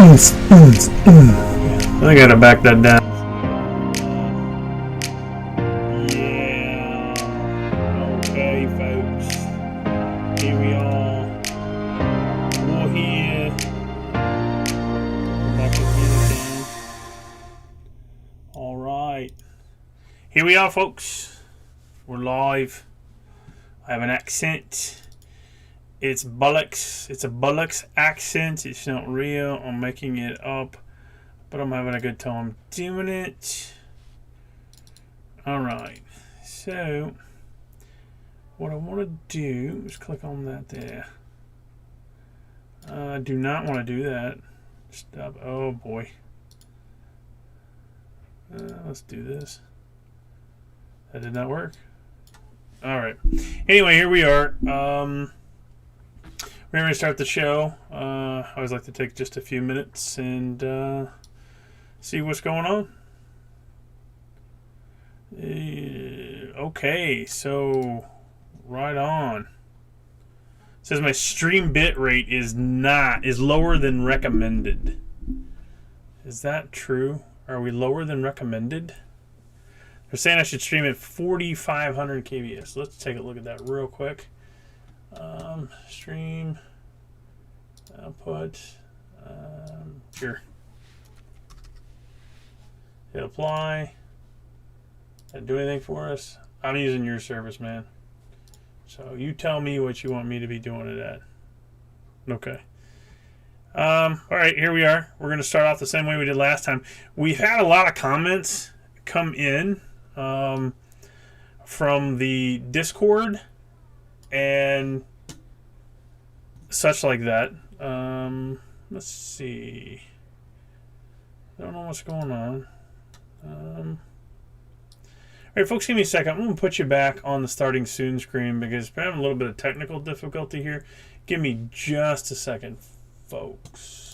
I gotta back that down. Yeah. Okay, folks. Here we are. We're here. We're back again. Alright. Here we are, folks. We're live. I have an accent. It's bullocks. It's a bullocks accent. It's not real. I'm making it up. But I'm having a good time doing it. Alright. So, what I want to do is click on that there. I do not want to do that. Stop. Oh, boy. Let's do this. That did not work. Alright. Anyway, here we are. We're going to start the show. I always like to take just a few minutes and see what's going on. Okay, so right on. It says my stream bit rate is lower than recommended. Is that true? Are we lower than recommended? They're saying I should stream at 4,500 kbps. Let's take a look at that real quick. Stream output here. Hit apply. That do anything for us? I'm using your service, man. So you tell me what you want me to be doing it at. Okay. All right, here we are. We're going to start off the same way we did last time. We've had a lot of comments come in from the Discord and such like that. Let's see. I don't know what's going on. All right, folks, give me a second. I'm going to put you back on the starting soon screen because we're having a little bit of technical difficulty here. Give me just a second, folks.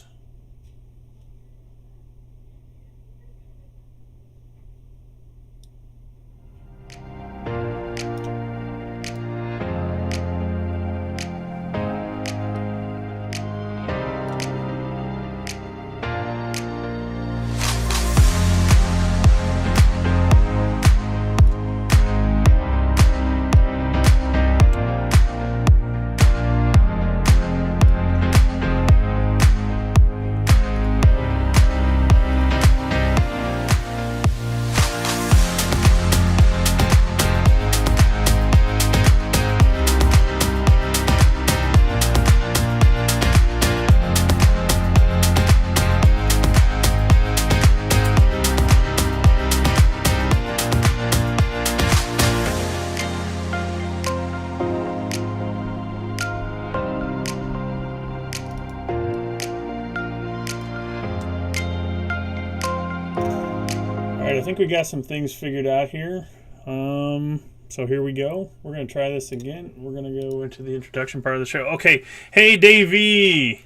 I think we got some things figured out here. So here we go. We're going to try this again. We're going to go into the introduction part of the show. Okay. Hey, Davey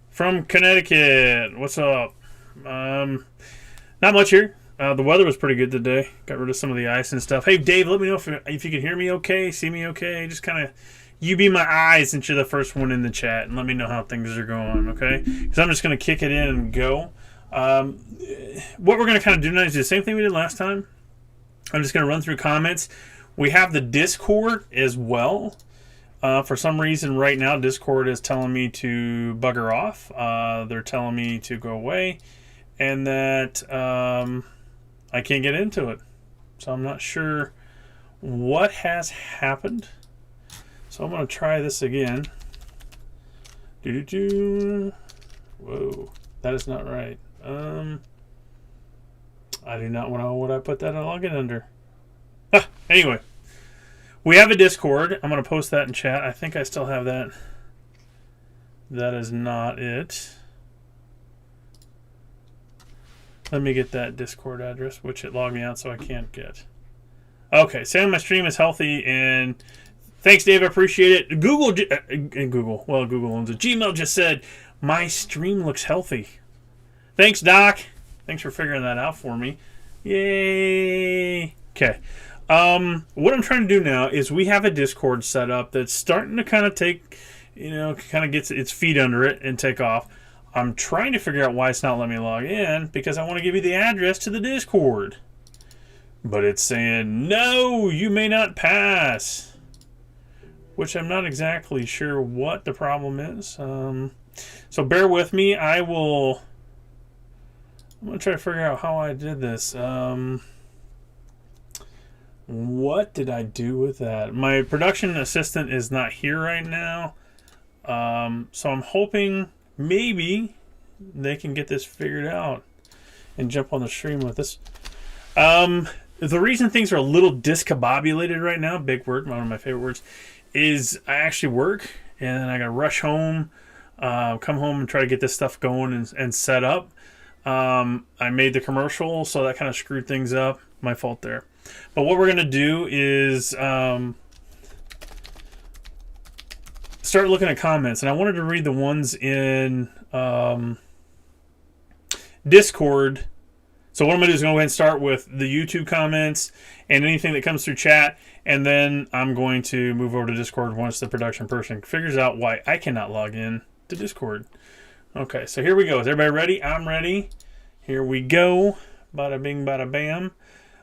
from Connecticut. What's up? Not much here. The weather was pretty good today. Got rid of some of the ice and stuff. Hey, Dave, let me know if you can hear me okay, see me okay. Just kind of, you be my eyes since you're the first one in the chat, and let me know how things are going, okay? Because I'm just going to kick it in and go. What we're going to kind of do tonight is the same thing we did last time. I'm just going to run through comments. We have the Discord as well. For some reason right now Discord is telling me to bugger off. They're telling me to go away and that I can't get into it. So I'm not sure what has happened. So I'm going to try this again. Whoa, that is not right. I do not know what I put that login under. Anyway, we have a Discord. I'm going to post that in chat. I think I still have that. That is not it. Let me get that Discord address, which it logged me out so I can't get. Okay, saying my stream is healthy, and thanks, Dave. I appreciate it. Google owns it. Gmail just said, my stream looks healthy. Thanks, Doc. Thanks for figuring that out for me. Yay. Okay. What I'm trying to do now is we have a Discord set up that's starting to kind of take, kind of gets its feet under it and take off. I'm trying to figure out why it's not letting me log in, because I want to give you the address to the Discord. But it's saying, no, you may not pass. Which I'm not exactly sure what the problem is. So bear with me. I'm going to try to figure out how I did this. What did I do with that? My production assistant is not here right now. So I'm hoping maybe they can get this figured out and jump on the stream with us. The reason things are a little discombobulated right now, big word, one of my favorite words, is I actually work and then I gotta rush home, come home and try to get this stuff going and set up. I made the commercial, so that kind of screwed things up. My fault there. But what we're gonna do is start looking at comments, and I wanted to read the ones in Discord. So what I'm going to do is go ahead and start with the YouTube comments and anything that comes through chat, and then I'm going to move over to Discord once the production person figures out why I cannot log in to Discord. Okay, so here we go. Is everybody ready? I'm ready. Here we go. Bada bing, bada bam.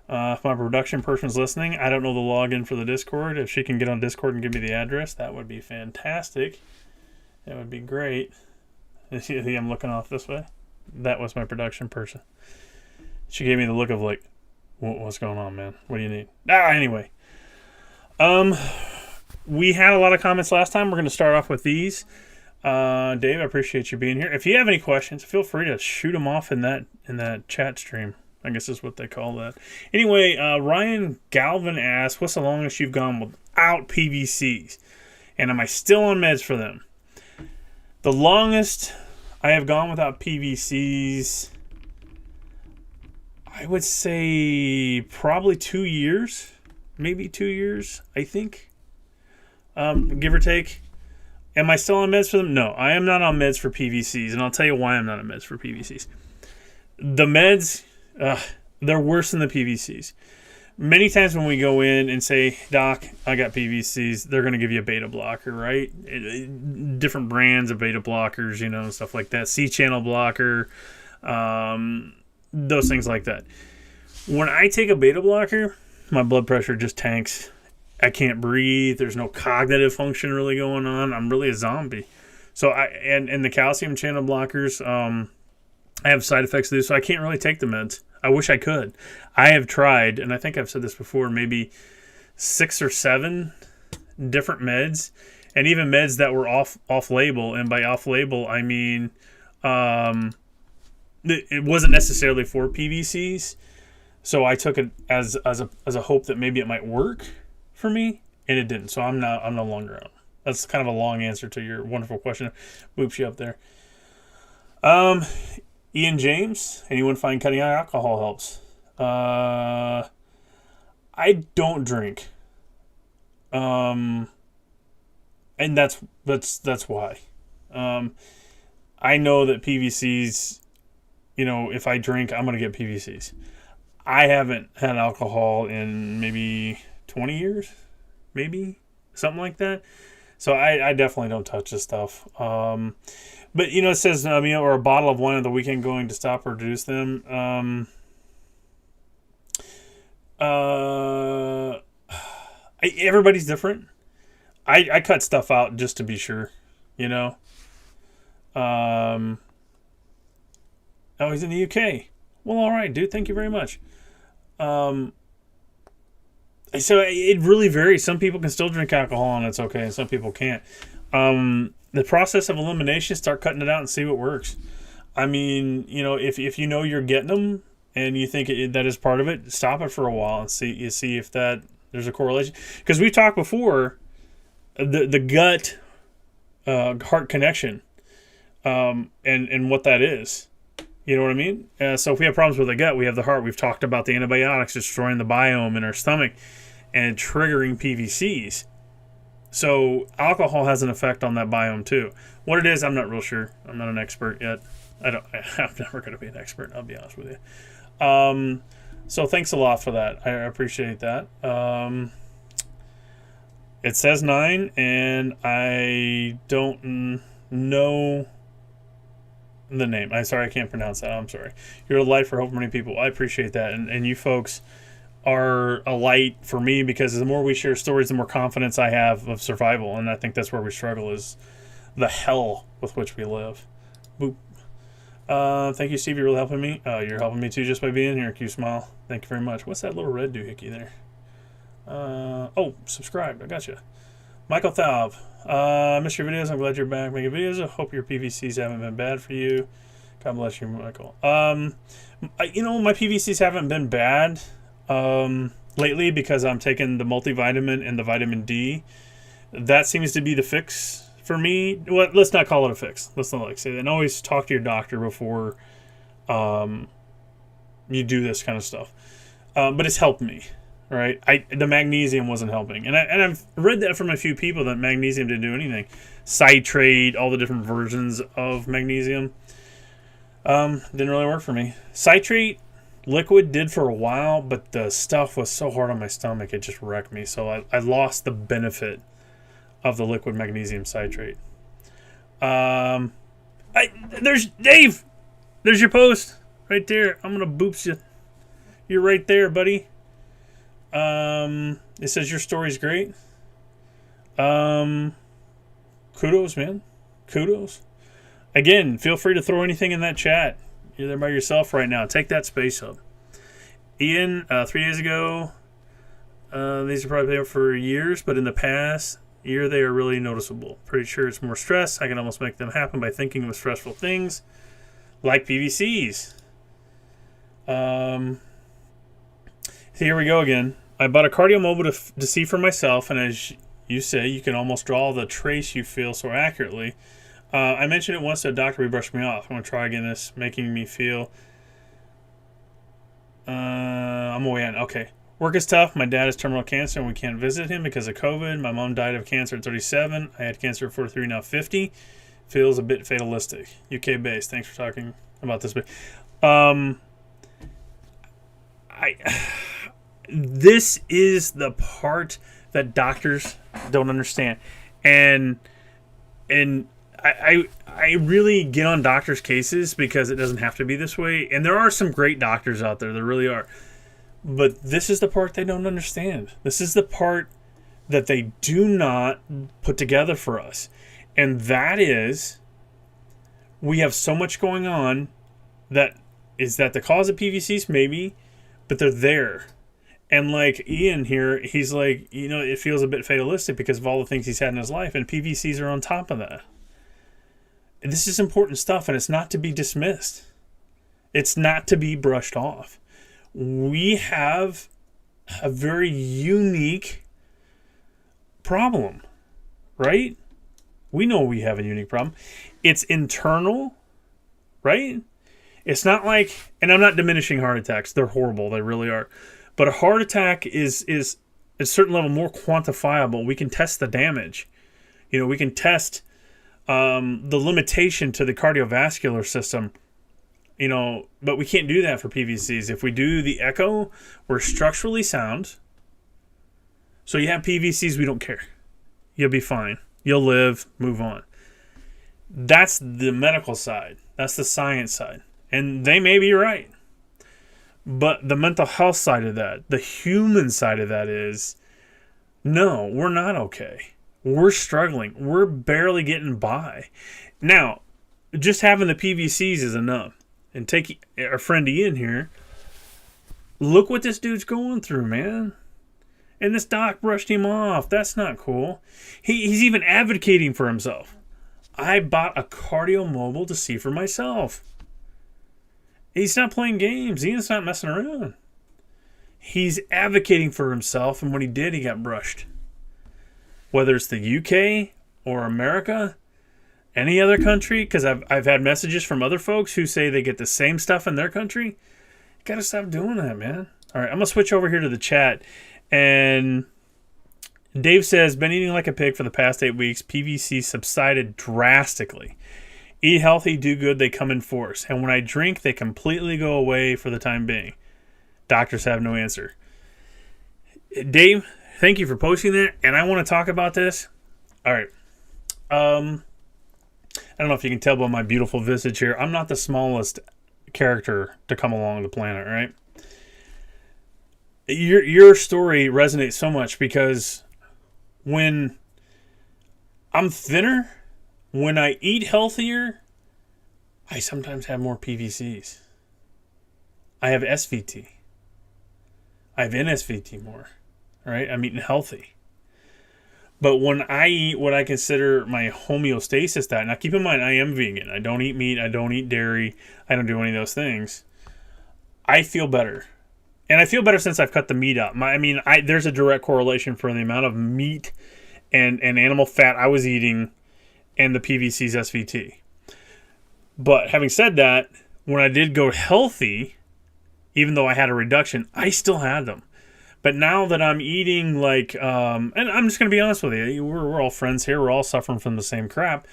If my production person's listening, I don't know the login for the Discord. If she can get on Discord and give me the address, that would be fantastic. That would be great. See, I'm looking off this way. That was my production person. She gave me the look of like, what's going on, man? What do you need? Anyway. We had a lot of comments last time. We're going to start off with these. Dave, I appreciate you being here. If you have any questions, feel free to shoot them off in that chat stream. I guess is what they call that. Anyway, Ryan Galvin asked, what's the longest you've gone without PVCs? And am I still on meds for them? The longest I have gone without PVCs, I would say probably 2 years. Maybe 2 years, I think. Give or take. Am I still on meds for them? No, I am not on meds for PVCs, and I'll tell you why I'm not on meds for PVCs. The meds, they're worse than the PVCs. Many times when we go in and say, Doc, I got PVCs, they're going to give you a beta blocker, right? Different brands of beta blockers, stuff like that. C-channel blocker, those things like that. When I take a beta blocker, my blood pressure just tanks. I can't breathe. There's no cognitive function really going on. I'm really a zombie. So and the calcium channel blockers, I have side effects to this, so I can't really take the meds. I wish I could. I have tried, and I think I've said this before, maybe 6 or 7 different meds, and even meds that were off-label. And by off-label, I mean it wasn't necessarily for PVCs. So I took it as a hope that maybe it might work for me, and it didn't. So I'm no longer on. That's kind of a long answer to your wonderful question. Whoops you up there. Ian James, anyone find cutting out alcohol helps? I don't drink. And that's why. I know that PVCs, if I drink, I'm going to get PVCs. I haven't had alcohol in maybe 20 years, maybe something like that. So I definitely don't touch this stuff. But, it says, or a bottle of wine on the weekend going to stop or reduce them. Everybody's different. I cut stuff out just to be sure, Oh, he's in the UK. Well, all right, dude. Thank you very much. So it really varies. Some people can still drink alcohol and it's okay, and some people can't. The process of elimination, start cutting it out and see what works. I mean, if you're getting them and you think that is part of it, stop it for a while and see if there's a correlation. Because we talked before, the gut heart connection, and what that is. You know what I mean? So if we have problems with the gut, we have the heart. We've talked about the antibiotics destroying the biome in our stomach and triggering PVCs. So alcohol has an effect on that biome too. What it is, I'm not real sure. I'm not an expert yet. I'm never going to be an expert, I'll be honest with you. So thanks a lot for that. I appreciate that. It says 9, and I don't know the name. I'm sorry, I can't pronounce that. I'm sorry. You're a light for hope for many people. I appreciate that. And you folks are a light for me, because the more we share stories, the more confidence I have of survival. And I think that's where we struggle, is the hell with which we live. Boop. Thank you, Steve. You're really helping me. You're helping me too just by being here. Q smile. Thank you very much. What's that little red doohickey there? Oh, subscribe. I gotcha. Michael Thaub. Missed your videos. I'm glad you're back making videos. I hope your PVCs haven't been bad for you. God bless you, Michael. My PVCs haven't been bad lately, because I'm taking the multivitamin and the vitamin D. That seems to be the fix for me. Well, let's not call it a fix. Let's not say that. And always talk to your doctor before you do this kind of stuff. But it's helped me, right? The magnesium wasn't helping. And I've read that from a few people that magnesium didn't do anything. Citrate, all the different versions of magnesium. Didn't really work for me. Citrate liquid did for a while, but the stuff was so hard on my stomach, it just wrecked me. So I lost the benefit of the liquid magnesium citrate. There's Dave. There's your post right there. I'm gonna boops you. You're right there, buddy. It says your story's great. Kudos, man. Kudos. Again, feel free to throw anything in that chat. You're there by yourself right now. Take that space up. Ian, 3 days ago, these are probably there for years, but in the past year they are really noticeable. Pretty sure it's more stress. I can almost make them happen by thinking of stressful things like PVCs. Here we go again. I bought a cardio mobile to see for myself, and as you say, you can almost draw the trace you feel so accurately. I mentioned it once to a doctor, he brushed me off. I'm going to try again this, making me feel I'm away on. Okay. Work is tough. My dad has terminal cancer and we can't visit him because of COVID. My mom died of cancer at 37. I had cancer at 43, now 50. Feels a bit fatalistic. UK based. Thanks for talking about this. This is the part that doctors don't understand. And I really get on doctors' cases because it doesn't have to be this way. And there are some great doctors out there. There really are. But this is the part they don't understand. This is the part that they do not put together for us. And that is, we have so much going on that is that the cause of PVCs? Maybe. But they're there. And like Ian here, he's like, it feels a bit fatalistic because of all the things he's had in his life. And PVCs are on top of that. And this is important stuff, and it's not to be dismissed. It's not to be brushed off. We have a very unique problem, right? We know we have a unique problem. It's internal, right? It's not like, and I'm not diminishing heart attacks. They're horrible. They really are. But a heart attack is at a certain level more quantifiable. We can test the damage. We can test the limitation to the cardiovascular system. But we can't do that for PVCs. If we do the echo, we're structurally sound. So you have PVCs, we don't care. You'll be fine. You'll live, move on. That's the medical side. That's the science side. And they may be right. But the mental health side of that, the human side of that is, no, we're not okay. We're struggling. We're barely getting by. Now, just having the PVCs is enough. And take our friend Ian here. Look what this dude's going through, man. And this doc brushed him off. That's not cool. He's even advocating for himself. I bought a cardio mobile to see for myself. He's not playing games. Ian's not messing around. He's advocating for himself, and when he did, he got brushed. Whether it's the UK or America, any other country, because I've had messages from other folks who say they get the same stuff in their country. You got to stop doing that, man. All right, I'm going to switch over here to the chat. And Dave says, been eating like a pig for the past 8 weeks. PVC subsided drastically. Eat healthy, do good, they come in force. And when I drink, they completely go away for the time being. Doctors have no answer. Dave, thank you for posting that. And I want to talk about this. All right. I don't know if you can tell by my beautiful visage here. I'm not the smallest character to come along the planet, right? Your story resonates so much because when I'm thinner, when I eat healthier, I sometimes have more PVCs. I have SVT. I have NSVT more, right? I'm eating healthy. But when I eat what I consider my homeostasis diet, now keep in mind I am vegan. I don't eat meat. I don't eat dairy. I don't do any of those things. I feel better. And I feel better since I've cut the meat out. There's a direct correlation for the amount of meat and animal fat I was eating and the PVC's SVT. But having said that, when I did go healthy, even though I had a reduction, I still had them. But now that I'm eating and I'm just going to be honest with you, we're all friends here. We're all suffering from the same crap.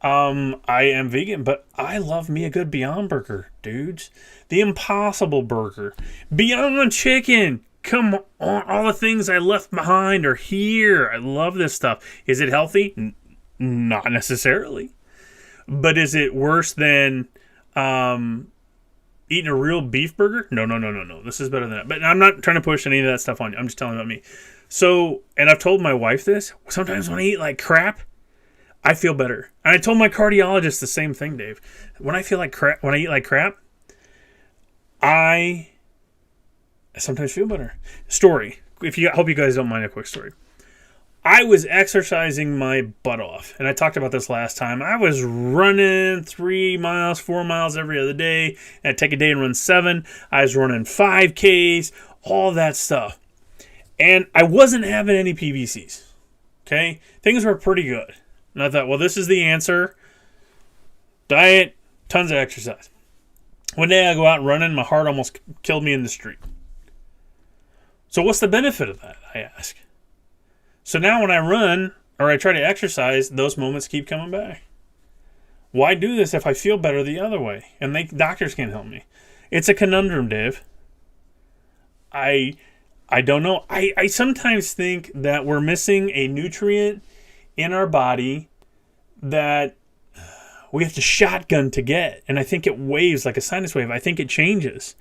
I am vegan, but I love me a good Beyond Burger, dudes. The Impossible Burger. Beyond Chicken. Come on. All the things I left behind are here. I love this stuff. Is it healthy? Not necessarily. But is it worse than eating a real beef burger? No. This is better than that. But I'm not trying to push any of that stuff on you. I'm just telling about me. So, and I've told my wife this. Sometimes when I eat like crap, I feel better. And I told my cardiologist the same thing, Dave. When I feel like crap, when I eat like crap, I sometimes feel better. Story. I hope you guys don't mind a quick story. I was exercising my butt off. And I talked about this last time. I was running 3 miles, 4 miles every other day. And I'd take a day and run 7. I was running 5Ks, all that stuff. And I wasn't having any PVCs. Okay? Things were pretty good. And I thought, well, this is the answer. Diet, tons of exercise. One day I go out running. My heart almost killed me in the street. So what's the benefit of that, I ask? So now when I run or I try to exercise, those moments keep coming back. Why do this if I feel better the other way? And doctors can't help me. It's a conundrum, Dave. I don't know. I sometimes think that we're missing a nutrient in our body that we have to shotgun to get. And I think it waves like a sinus wave. I think it changes.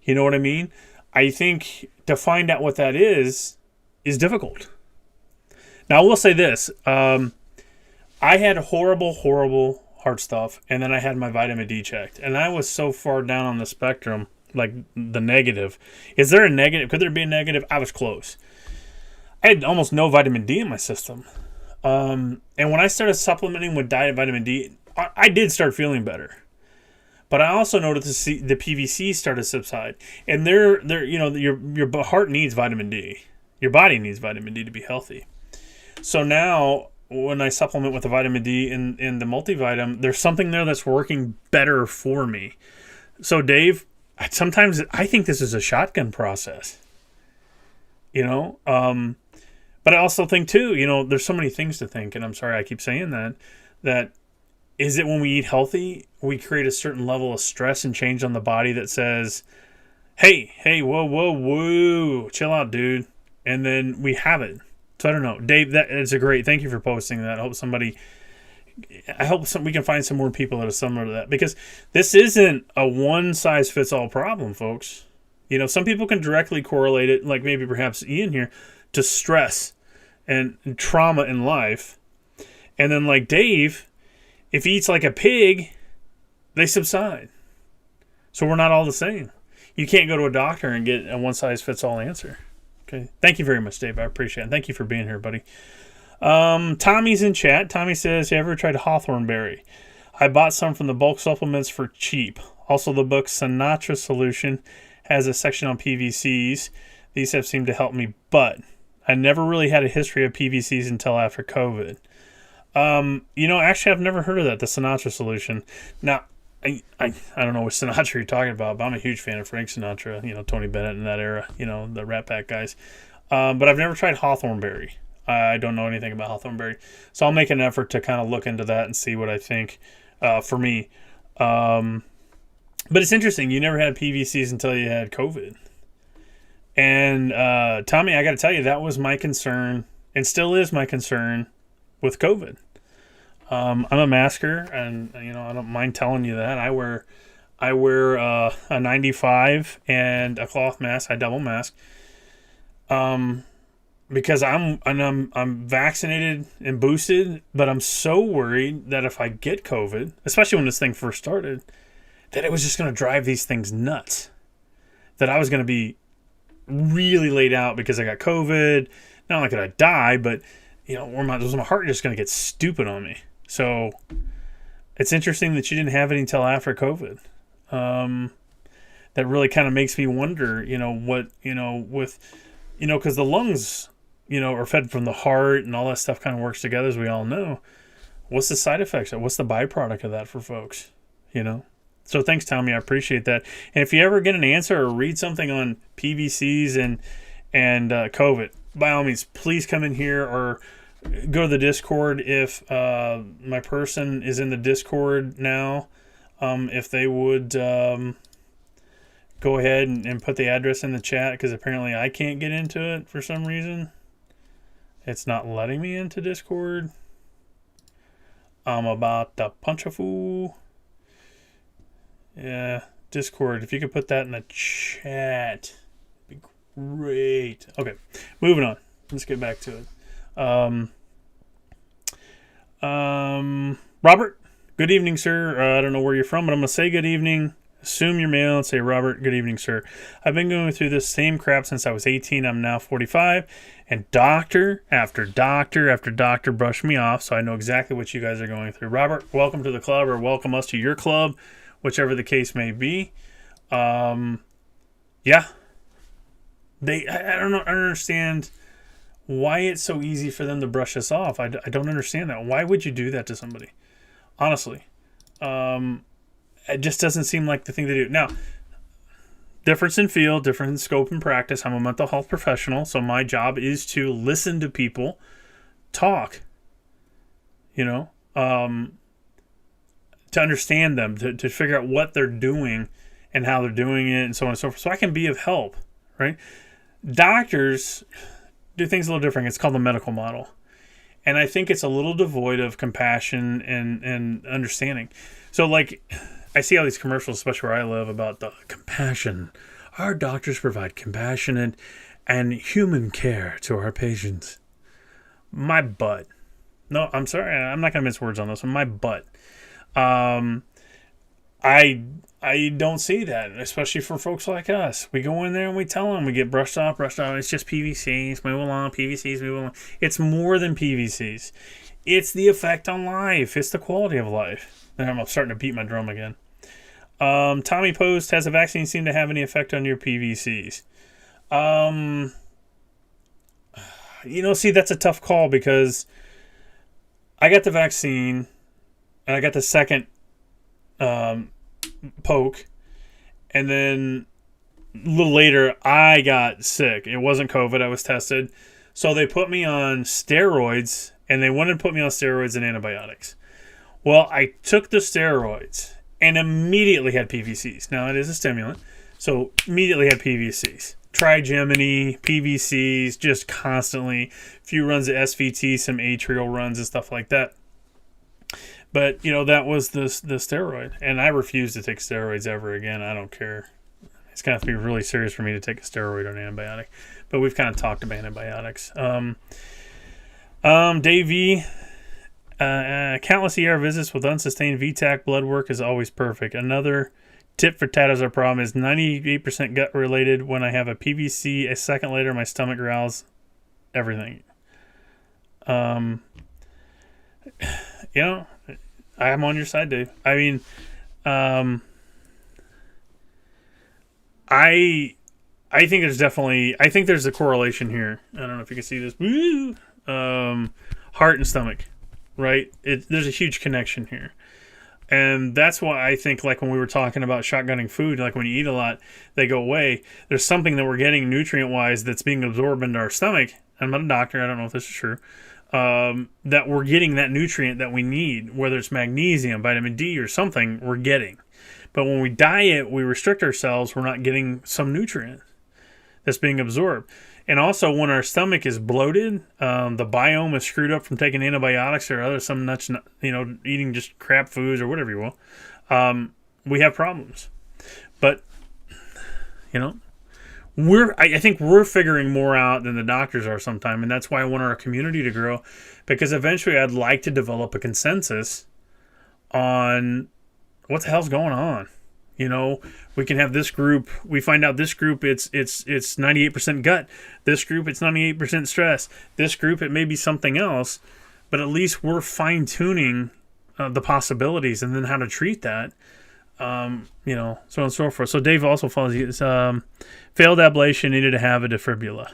You know what I mean? I think to find out what that is difficult. Now, I will say this. I had horrible heart stuff, and then I had my vitamin D checked. And I was so far down on the spectrum, like the negative. Is there a negative? Could there be a negative? I was close. I had almost no vitamin D in my system. And when I started supplementing with diet vitamin D, I did start feeling better. But I also noticed the PVC started to subside. And your heart needs vitamin D. Your body needs vitamin D to be healthy. So now, when I supplement with the vitamin D in the multivitamin, there's something there that's working better for me. So, Dave, sometimes I think this is a shotgun process. But I also think, too, there's so many things to think, and I'm sorry I keep saying that is it when we eat healthy, we create a certain level of stress and change on the body that says, hey, whoa, chill out, dude. And then we have it. So I don't know. Dave, that is thank you for posting that. I hope we can find some more people that are similar to that, because this isn't a one-size-fits-all problem, folks. Some people can directly correlate it, like maybe perhaps Ian here, to stress and trauma in life. And then like Dave, if he eats like a pig, they subside. So we're not all the same. You can't go to a doctor and get a one-size-fits-all answer. Okay. Thank you very much, Dave. I appreciate it. And thank you for being here, buddy. Tommy's in chat. Tommy says, you ever tried Hawthorne Berry? I bought some from the bulk supplements for cheap. Also, the book Sinatra Solution has a section on PVCs. These have seemed to help me, but I never really had a history of PVCs until after COVID. Actually, I've never heard of that, the Sinatra Solution. Now, I don't know which Sinatra you're talking about, but I'm a huge fan of Frank Sinatra, Tony Bennett in that era, the Rat Pack guys. But I've never tried Hawthorne Berry. I don't know anything about Hawthorne Berry. So I'll make an effort to kind of look into that and see what I think for me. But it's interesting. You never had PVCs until you had COVID. And Tommy, I got to tell you, that was my concern and still is my concern with COVID. I'm a masker, and I don't mind telling you that I wear a 95 and a cloth mask. I double mask. Because I'm vaccinated and boosted, but I'm so worried that if I get COVID, especially when this thing first started, that it was just going to drive these things nuts. That I was going to be really laid out because I got COVID. Not only could I die, but was my heart just going to get stupid on me? So it's interesting that you didn't have it until after COVID. That really kind of makes me wonder, because the lungs, are fed from the heart and all that stuff kind of works together, as we all know. What's the side effects? What's the byproduct of that for folks? So thanks, Tommy. I appreciate that. And if you ever get an answer or read something on PVCs and COVID, by all means, please come in here or go to the Discord. If my person is in the Discord now, if they would go ahead and put the address in the chat, because apparently I can't get into it for some reason. It's not letting me into Discord. I'm about to punch a fool. Yeah, Discord. If you could put that in the chat, it'd be great. Okay, moving on. Let's get back to it. Robert, good evening, sir. I don't know where you're from, but I'm going to say good evening. Assume your male and say, Robert, good evening, sir. I've been going through this same crap since I was 18. I'm now 45. And doctor after doctor after doctor brushed me off, so I know exactly what you guys are going through. Robert, welcome to the club, or welcome us to your club, whichever the case may be. Yeah. I don't understand why it's so easy for them to brush us off. I don't understand that. Why would you do that to somebody? Honestly. It just doesn't seem like the thing to do. Now, difference in field, difference in scope and practice. I'm a mental health professional, so my job is to listen to people talk, to understand them, to figure out what they're doing and how they're doing it and so on and so forth, so I can be of help, right? Doctors do things a little different. It's called the medical model. And I think it's a little devoid of compassion and understanding. So, I see all these commercials, especially where I live, about the compassion. Our doctors provide compassionate and human care to our patients. My butt. No, I'm sorry. I'm not going to mince words on this one. My butt. I don't see that, especially for folks like us. We go in there and we tell them, we get brushed off. It's just PVCs, move along, PVCs, move along. It's more than PVCs. It's the effect on life. It's the quality of life. And I'm starting to beat my drum again. Tommy Post, has the vaccine seemed to have any effect on your PVCs? See, that's a tough call, because I got the vaccine and I got the second poke, and then a little later I got sick. It wasn't COVID. I was tested. So they put me on steroids, and they wanted to put me on steroids and antibiotics. Well, I took the steroids and immediately had PVCs. Now, it is a stimulant, so immediately had PVCs. Trigemini, PVCs, just constantly. A few runs of SVT, some atrial runs and stuff like that. But, that was the steroid. And I refuse to take steroids ever again. I don't care. It's going to have to be really serious for me to take a steroid or an antibiotic. But we've kind of talked about antibiotics. Dave V. Countless ER visits with unsustained VTAC blood work is always perfect. Another tip for tattoos our problem is 98% gut related. When I have a PVC, a second later my stomach growls everything. I'm on your side, Dave. I mean, I think there's a correlation here. I don't know if you can see this. Woo! Heart and stomach. Right? There's a huge connection here. And that's why I think, when we were talking about shotgunning food, when you eat a lot, they go away. There's something that we're getting nutrient-wise that's being absorbed into our stomach. I'm not a doctor. I don't know if this is true. That we're getting that nutrient that we need, whether it's magnesium, vitamin D, or something, we're getting. But when we diet, we restrict ourselves, we're not getting some nutrient that's being absorbed. And also, when our stomach is bloated, the biome is screwed up from taking antibiotics or other some nuts, eating just crap foods or whatever you will. We have problems. But I think we're figuring more out than the doctors are sometimes, and that's why I want our community to grow, because eventually I'd like to develop a consensus on what the hell's going on. We can have this group. We find out this group it's 98% gut. This group it's 98% stress. This group it may be something else, but at least we're fine tuning the possibilities and then how to treat that. So on and so forth. So Dave also follows you. Failed ablation, needed to have a defibula.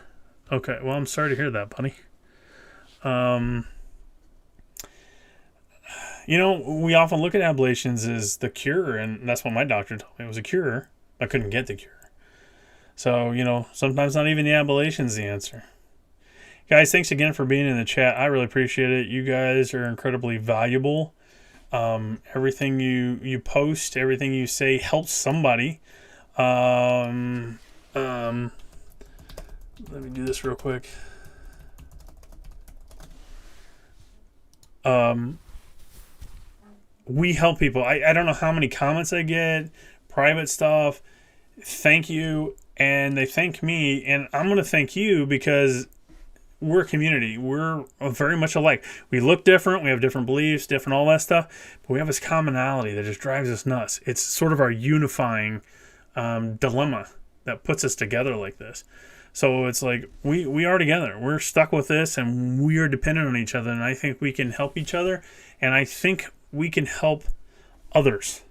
Okay, well I'm sorry to hear that, buddy. We often look at ablations as the cure, and that's what my doctor told me. It was a cure. I couldn't get the cure. So, sometimes not even the ablation's the answer. Guys, thanks again for being in the chat. I really appreciate it. You guys are incredibly valuable. Everything you post, everything you say helps somebody. Let me do this real quick. We help people. I don't know how many comments I get, private stuff. Thank you. And they thank me. And I'm going to thank you because we're a community. We're very much alike. We look different. We have different beliefs, different all that stuff. But we have this commonality that just drives us nuts. It's sort of our unifying dilemma that puts us together like this. So it's like we are together. We're stuck with this and we are dependent on each other. And I think we can help each other. And I think we can help others.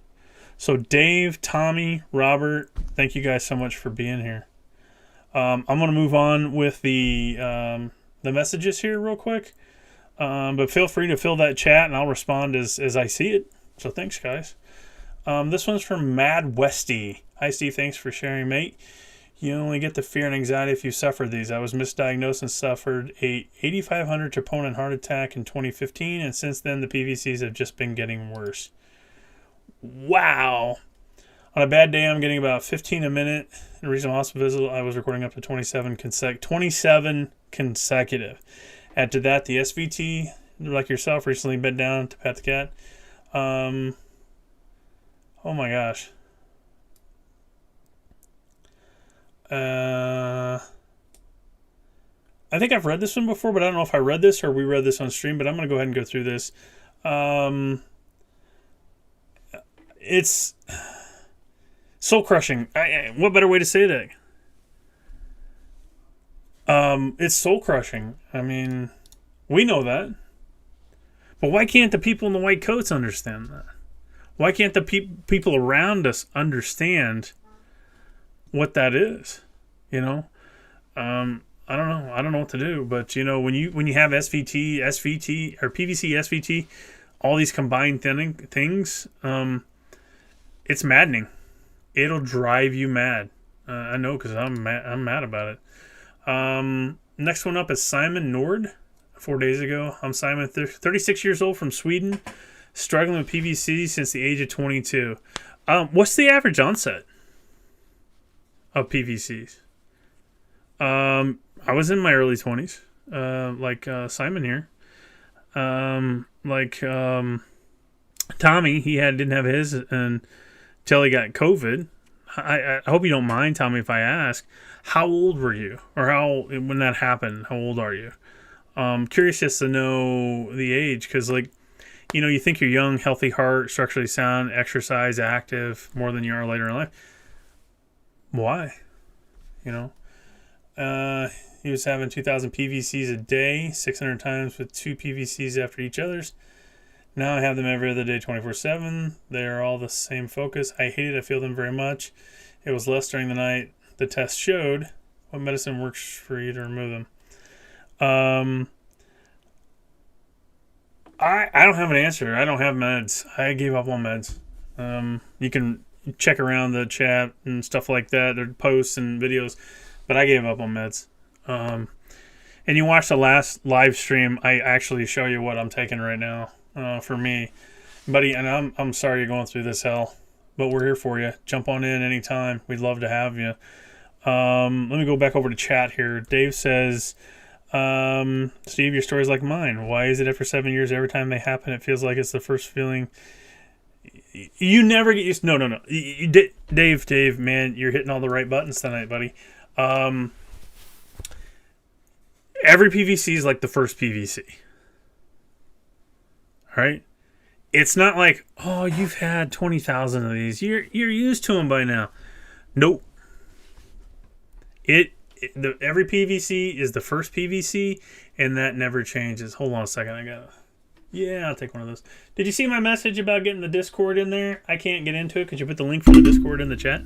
So Dave, Tommy, Robert, thank you guys so much for being here. I'm going to move on with the messages here real quick. But feel free to fill that chat and I'll respond as I see it. So thanks, guys. This one's from Mad Westy. Hi, Steve. Thanks for sharing, mate. You only get the fear and anxiety if you suffer these. I was misdiagnosed and suffered a 8,500 troponin heart attack in 2015, and since then the PVCs have just been getting worse. Wow. On a bad day, I'm getting about 15 a minute. In a regional hospital visit, I was recording up to 27 consecutive. Add to that, the SVT, like yourself, recently bent down to pat the cat. Oh my gosh. I think I've read this one before, but I don't know if I read this or we read this on stream, but I'm going to go ahead and go through this. It's soul crushing. What better way to say that? It's soul crushing. I mean, we know that. But why can't the people in the white coats understand that? Why can't the people around us understand what that is? I don't know. I don't know what to do. But when you have SVT or PVC, SVT, all these combined things, it's maddening. It'll drive you mad. I know because I'm mad about it. Next one up is Simon Nord. 4 days ago. I'm Simon, 36 years old from Sweden, struggling with PVC since the age of 22. What's the average onset of PVCs? I was in my early 20s, like Simon here. Tommy, he didn't have his until he got COVID. I hope you don't mind, Tommy, if I ask, how old were you? Or when that happened, how old are you? Curious just to know the age, because you think you're young, healthy heart, structurally sound, exercise, active, more than you are later in life. Why? He was having 2,000 PVCs a day, 600 times with 2 PVCs after each other's. Now I have them every other day, 24/7. They are all the same focus. I hate it. I feel them very much. It was less during the night. The test showed. What medicine works for you to remove them? I don't have an answer. I don't have meds. I gave up on meds. You can check around the chat and stuff like that. There are posts and videos, but I gave up on meds. And you watch the last live stream. I actually show you what I'm taking right now for me, buddy. And I'm sorry you're going through this hell, but we're here for you. Jump on in anytime. We'd love to have you. Let me go back over to chat here. Dave says, Steve, your story's like mine. Why is it after 7 years, every time they happen, it feels like it's the first feeling? You never get used. No. Dave, man, you're hitting all the right buttons tonight, buddy. Every PVC is like the first PVC. All right. It's not like, oh, you've had 20,000 of these. You're used to them by now. Nope. Every PVC is the first PVC, and that never changes. Hold on a second. I'll take one of those. Did you see my message about getting the Discord in there? I can't get into it. Could you put the link for the Discord in the chat?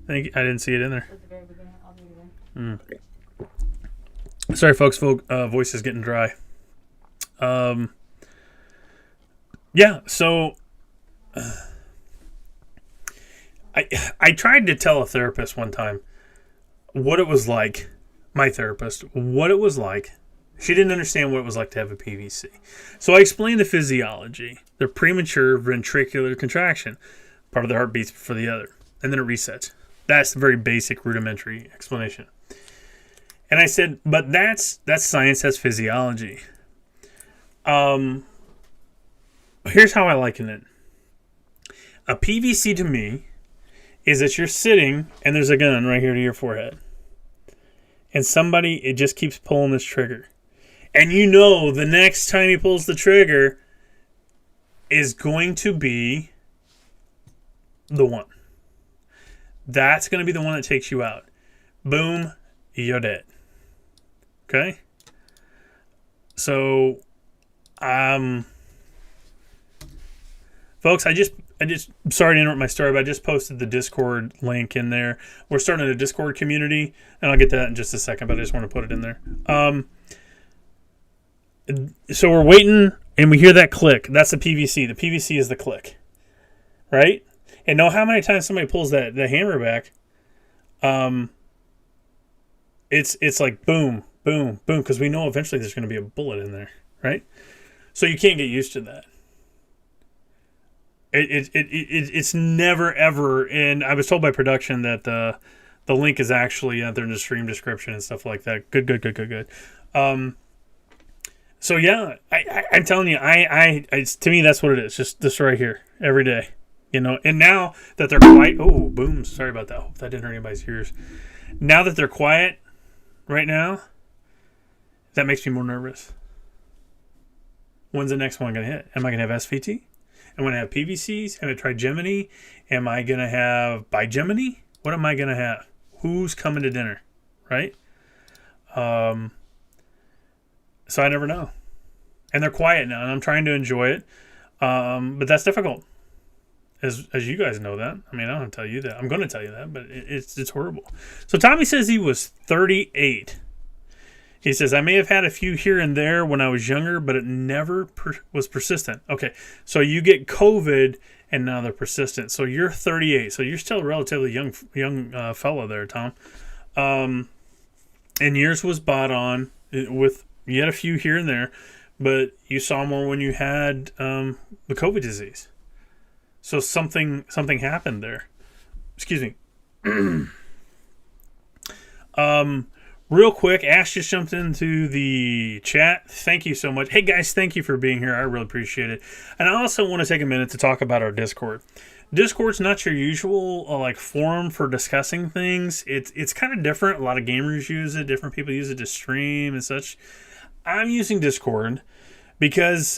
I didn't see it in there. At the very beginning, I'll do it. Sorry, folks. Voice is getting dry. Yeah. So, I tried to tell a therapist one time what it was like. My therapist, what it was like. She didn't understand what it was like to have a PVC. So I explained the physiology. The premature ventricular contraction. Part of the heart beats for the other. And then it resets. That's the very basic rudimentary explanation. And I said, but that's science, that's physiology. Here's how I liken it. A PVC to me is that you're sitting and there's a gun right here to your forehead. And it just keeps pulling this trigger. And you know the next time he pulls the trigger is going to be the one. That's going to be the one that takes you out. Boom, you're dead. Okay? So, folks, I just sorry to interrupt my story, but I just posted the Discord link in there. We're starting a Discord community, and I'll get to that in just a second, but I just want to put it in there. So we're waiting, and we hear that click. That's the PVC. The PVC is the click, right? And know how many times somebody pulls the hammer back. It's like boom, boom, boom, because we know eventually there's going to be a bullet in there, right? So you can't get used to that. It's never ever, and I was told by production that the link is actually out there in the stream description and stuff like that. Good. So yeah, I'm telling you, to me that's what it is. Just this right here, every day, you know. And now that they're quiet, oh boom, sorry about that. Hope that didn't hurt anybody's ears. Now that they're quiet, right now, that makes me more nervous. When's the next one gonna hit? Am I gonna have SVT? Am I gonna have PVCs? Am I gonna try Gemini? Am I gonna have Bigemini? What am I gonna have? Who's coming to dinner? Right? So I never know. And they're quiet now, and I'm trying to enjoy it. But that's difficult. As you guys know that. I mean, I don't have to tell you that. I'm going to tell you that, but it's horrible. So Tommy says he was 38. He says, I may have had a few here and there when I was younger, but it never was persistent. Okay, so you get COVID, and now they're persistent. So you're 38. So you're still a relatively young fellow there, Tom. And yours was bought on with... You had a few here and there, but you saw more when you had the COVID disease. So something happened there. Excuse me. Real quick, Ash just jumped into the chat. Thank you so much. Hey guys, thank you for being here. I really appreciate it. And I also want to take a minute to talk about our Discord. Discord's not your usual forum for discussing things. It's kind of different. A lot of gamers use it. Different people use it to stream and such. I'm using Discord because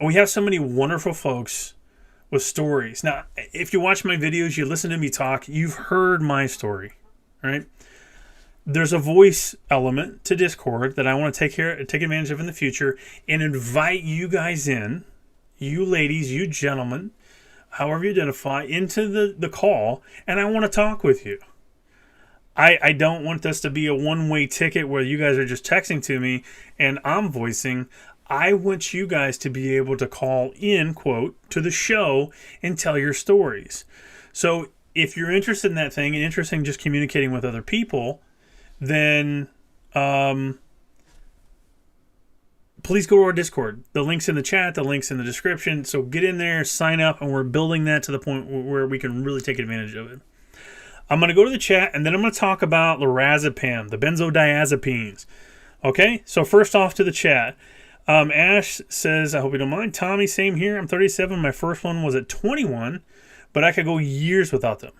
we have so many wonderful folks with stories. Now, if you watch my videos, you listen to me talk, you've heard my story, right? There's a voice element to Discord that I want to take advantage of in the future and invite you guys in, you ladies, you gentlemen, however you identify, into the call, and I want to talk with you. I don't want this to be a one-way ticket where you guys are just texting to me and I'm voicing. I want you guys to be able to call in, quote, to the show and tell your stories. So if you're interested in that thing and interested in just communicating with other people, then please go to our Discord. The link's in the chat, the link's in the description. So get in there, sign up, and we're building that to the point where we can really take advantage of it. I'm going to go to the chat, and then I'm going to talk about lorazepam, the benzodiazepines. Okay, so first off to the chat. Ash says, I hope you don't mind. Tommy, same here. I'm 37. My first one was at 21, but I could go years without them.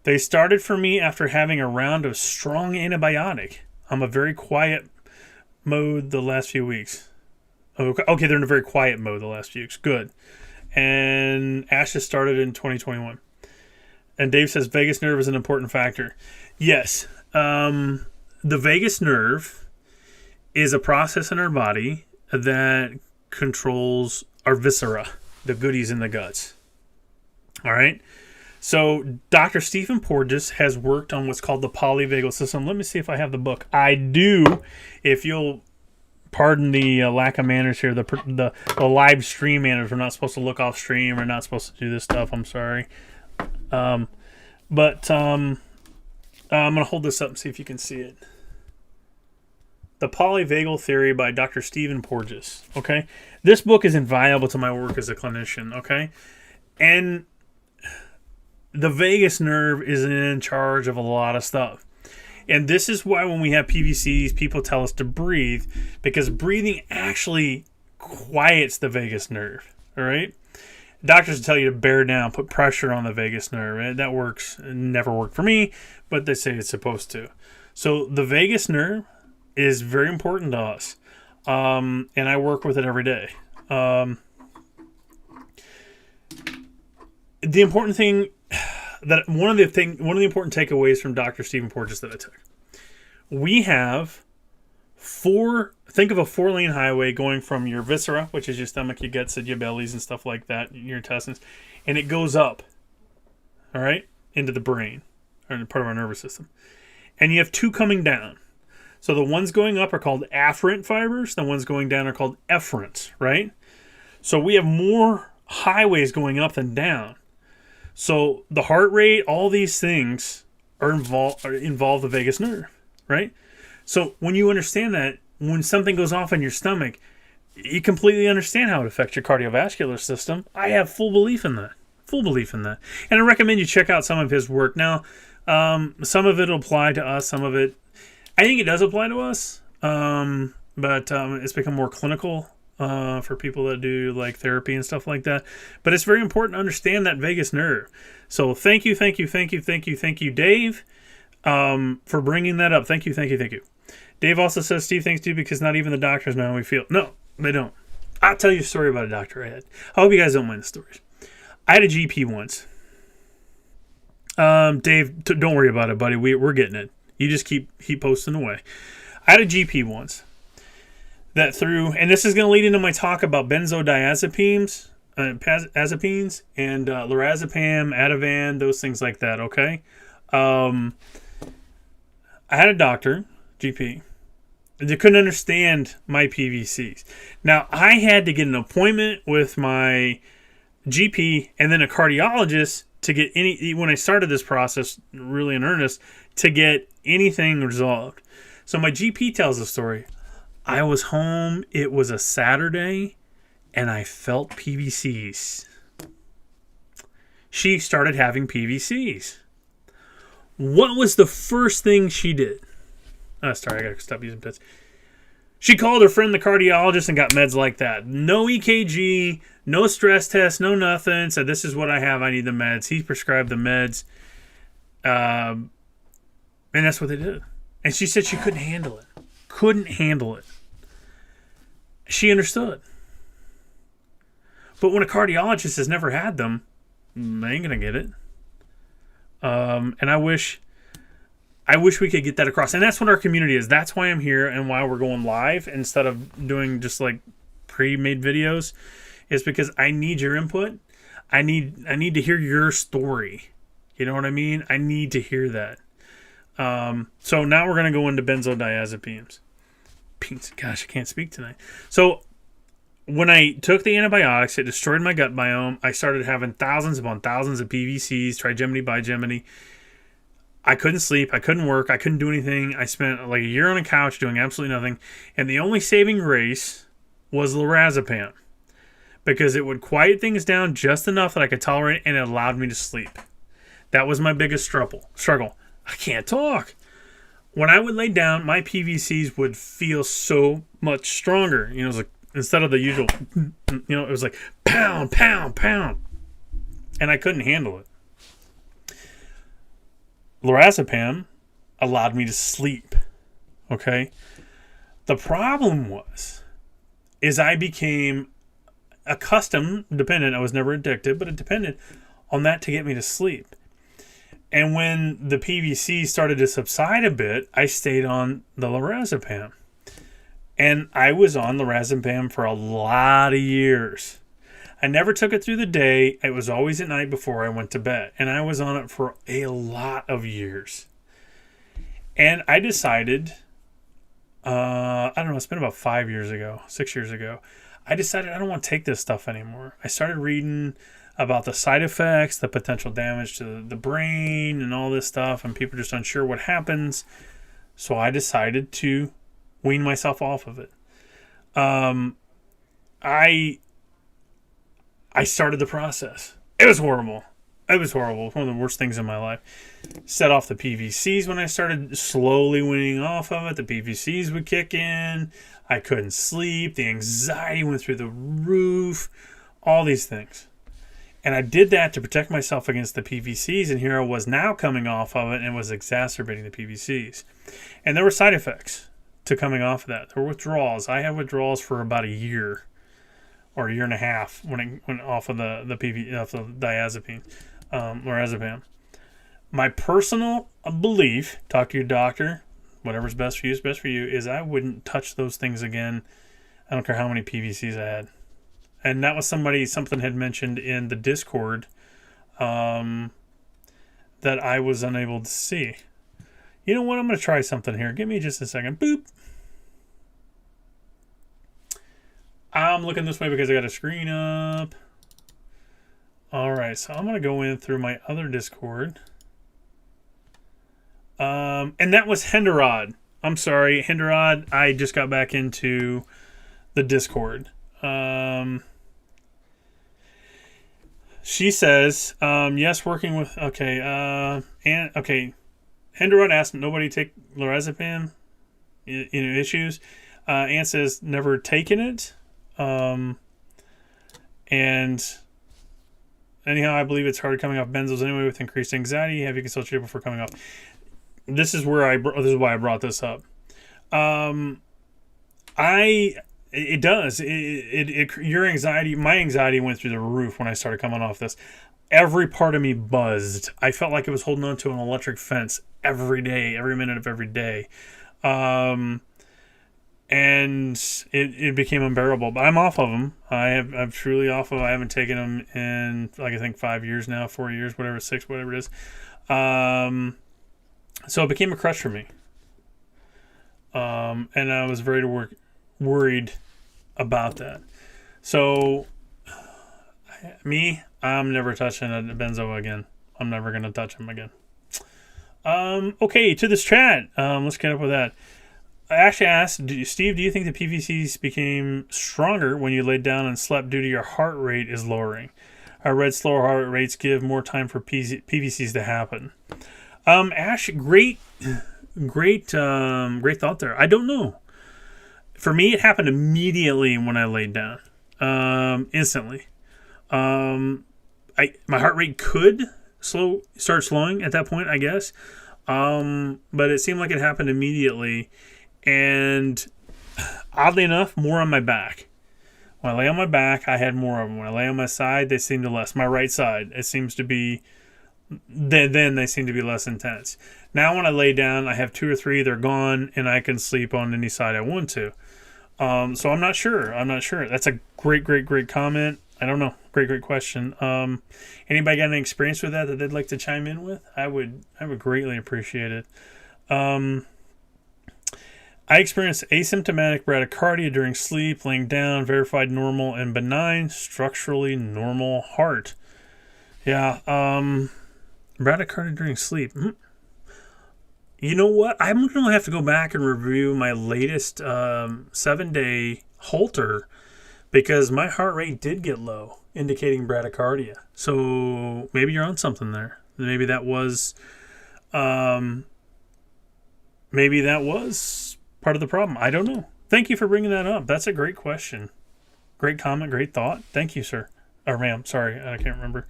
They started for me after having a round of strong antibiotic. I'm a very quiet mode the last few weeks. Okay, they're in a very quiet mode the last few weeks. Good. And Ash has started in 2021. And Dave says vagus nerve is an important factor. Yes. The vagus nerve is a process in our body that controls our viscera, the goodies in the guts. All right? So Dr. Stephen Porges has worked on what's called the polyvagal system. Let me see if I have the book. I do. If you'll pardon the lack of manners here, the live stream manners. We're not supposed to look off stream. We're not supposed to do this stuff. I'm sorry. But I'm going to hold this up and see if you can see it. The Polyvagal Theory by Dr. Stephen Porges. Okay? This book is invaluable to my work as a clinician. Okay? And the vagus nerve is in charge of a lot of stuff. And this is why when we have PVCs, people tell us to breathe, because breathing actually quiets the vagus nerve. All right? Doctors tell you to bear down, put pressure on the vagus nerve. Right? That works. It never worked for me, but they say it's supposed to. So the vagus nerve is very important to us. And I work with it every day. The important thing that one of the important takeaways from Dr. Stephen Porges that I took. We have think of a 4-lane highway going from your viscera, which is your stomach, your guts, your bellies and stuff like that, your intestines, and it goes up, all right, into the brain, or part of our nervous system. And you have 2 coming down. So the ones going up are called afferent fibers. The ones going down are called efferents, right? So we have more highways going up than down. So the heart rate, all these things involve the vagus nerve, right? So when you understand that, when something goes off in your stomach, you completely understand how it affects your cardiovascular system. I have full belief in that. And I recommend you check out some of his work. Now, some of it will apply to us. Some of it, I think it does apply to us, but it's become more clinical for people that do like therapy and stuff like that. But it's very important to understand that vagus nerve. So thank you, Dave, for bringing that up. Thank you. Dave also says, Steve, thanks to you because not even the doctors know how we feel. No, they don't. I'll tell you a story about a doctor I had. I hope you guys don't mind the stories. I had a GP once. Dave, don't worry about it, buddy. We're getting it. You just keep posting away. I had a GP once that and this is going to lead into my talk about benzodiazepines, azepines, and lorazepam, Ativan, those things like that, okay? I had a doctor, GP, they couldn't understand my PVCs. Now, I had to get an appointment with my GP and then a cardiologist to get when I started this process really in earnest, to get anything resolved. So my GP tells the story. I was home, it was a Saturday, and I felt PVCs. She started having PVCs. What was the first thing she did? Sorry, I gotta stop using pits. She called her friend, the cardiologist, and got meds like that. No EKG, no stress test, no nothing. Said, this is what I have. I need the meds. He prescribed the meds. And that's what they did. And she said she couldn't handle it. She understood. But when a cardiologist has never had them, they ain't going to get it. And I wish we could get that across. And that's what our community is. That's why I'm here and why we're going live instead of doing just like pre-made videos, is because I need your input. I need to hear your story. You know what I mean? I need to hear that. So now we're going to go into benzodiazepines. Gosh, I can't speak tonight. So when I took the antibiotics, it destroyed my gut biome. I started having thousands upon thousands of PVCs, trigemini, bigemini. I couldn't sleep. I couldn't work. I couldn't do anything. I spent like a year on a couch doing absolutely nothing. And the only saving grace was lorazepam, because it would quiet things down just enough that I could tolerate, and it allowed me to sleep. That was my biggest struggle. I can't talk. When I would lay down, my PVCs would feel so much stronger. You know, it was like, instead of the usual, it was like pound, pound, pound. And I couldn't handle it. Lorazepam allowed me to sleep. Okay? The problem is I became accustomed, dependent, I was never addicted, but it depended on that to get me to sleep. And when the PVC started to subside a bit, I stayed on the lorazepam. And I was on lorazepam for a lot of years. I never took it through the day. It was always at night before I went to bed. And I was on it for a lot of years. And I decided, I don't know, it's been about 6 years ago. I decided I don't want to take this stuff anymore. I started reading about the side effects, the potential damage to the brain and all this stuff, and people are just unsure what happens. So I decided to wean myself off of it. I started the process. It was horrible. It was horrible. It was one of the worst things in my life. Set off the PVCs when I started slowly weaning off of it. The PVCs would kick in. I couldn't sleep. The anxiety went through the roof. All these things. And I did that to protect myself against the PVCs. And here I was now coming off of it and was exacerbating the PVCs. And there were side effects to coming off of that. There were withdrawals. I had withdrawals for about a year or a year and a half when it went off of the diazepam, lorazepam. My personal belief, talk to your doctor, whatever's best for you is best for you, is I wouldn't touch those things again. I don't care how many PVCs I had. And that was something had mentioned in the Discord that I was unable to see. You know what? I'm going to try something here. Give me just a second. Boop. I'm looking this way because I got a screen up. All right, so I'm going to go in through my other Discord. And that was Henderod. I'm sorry, Henderod. I just got back into the Discord. She says, yes, working with, okay. Henderod asked, nobody take lorazepam? Issues? Ann says, never taken it. And anyhow, I believe it's hard coming off benzos anyway with increased anxiety. Have you consulted you before coming off? This is why I brought this up. It does. Your anxiety, my anxiety went through the roof when I started coming off this. Every part of me buzzed. I felt like I was holding on to an electric fence every day, every minute of every day. And it became unbearable. But I'm off of them. I'm truly off of them. I haven't taken them in, I think 5 years now, 4 years, whatever, 6, whatever it is. So it became a crush for me. And I was very worried about that. So, I'm never touching a benzo again. I'm never going to touch him again. Okay, to this chat. Let's get up with that. I actually asked, Steve, do you think the PVCs became stronger when you laid down and slept due to your heart rate is lowering? I read slower heart rates give more time for PVCs to happen. Ash, great thought there. I don't know. For me, it happened immediately when I laid down. Instantly. My heart rate could start slowing at that point, I guess. But it seemed like it happened immediately. And oddly enough, more on my back. When I lay on my back, I had more of them. When I lay on my side, they seemed to less. My right side, it seems to be... Then they seem to be less intense. Now when I lay down, I have 2 or 3, they're gone, and I can sleep on any side I want to. So I'm not sure. That's a great comment. I don't know. Great question. Anybody got any experience with that they'd like to chime in with? I would greatly appreciate it. I experienced asymptomatic bradycardia during sleep, laying down, verified normal and benign, structurally normal heart. Yeah, bradycardia during sleep. You know what? I'm going to have to go back and review my latest 7-day Holter because my heart rate did get low, indicating bradycardia. So maybe you're on something there. Maybe that was, um, maybe that was part of the problem. I don't know. Thank you for bringing that up. That's a great question. Great comment, great thought. Thank you, sir. Or ma'am, sorry, I can't remember.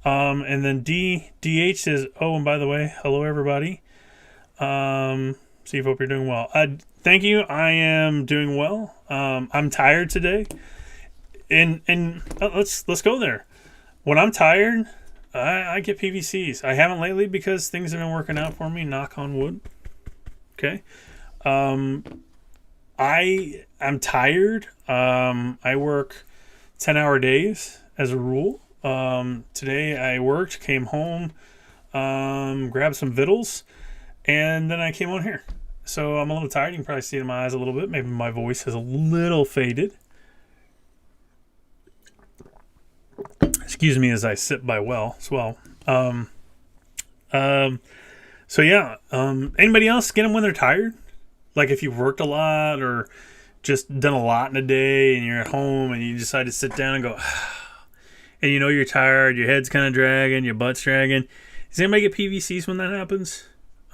And then DH says, oh, and by the way, hello everybody. Steve, hope you're doing well. Thank you. I am doing well. I'm tired today. And let's go there. When I'm tired, I get PVCs. I haven't lately because things have been working out for me, knock on wood. Okay. I'm tired. I work 10-hour days as a rule. Today I worked, came home, grabbed some vittles, and then I came on here. So I'm a little tired. You can probably see it in my eyes a little bit. Maybe my voice is a little faded. Excuse me as I sit by well as well. So yeah. Anybody else get them when they're tired? Like if you've worked a lot or just done a lot in a day and you're at home and you decide to sit down and go, and you know you're tired, your head's kind of dragging, your butt's dragging. Does anybody get PVCs when that happens?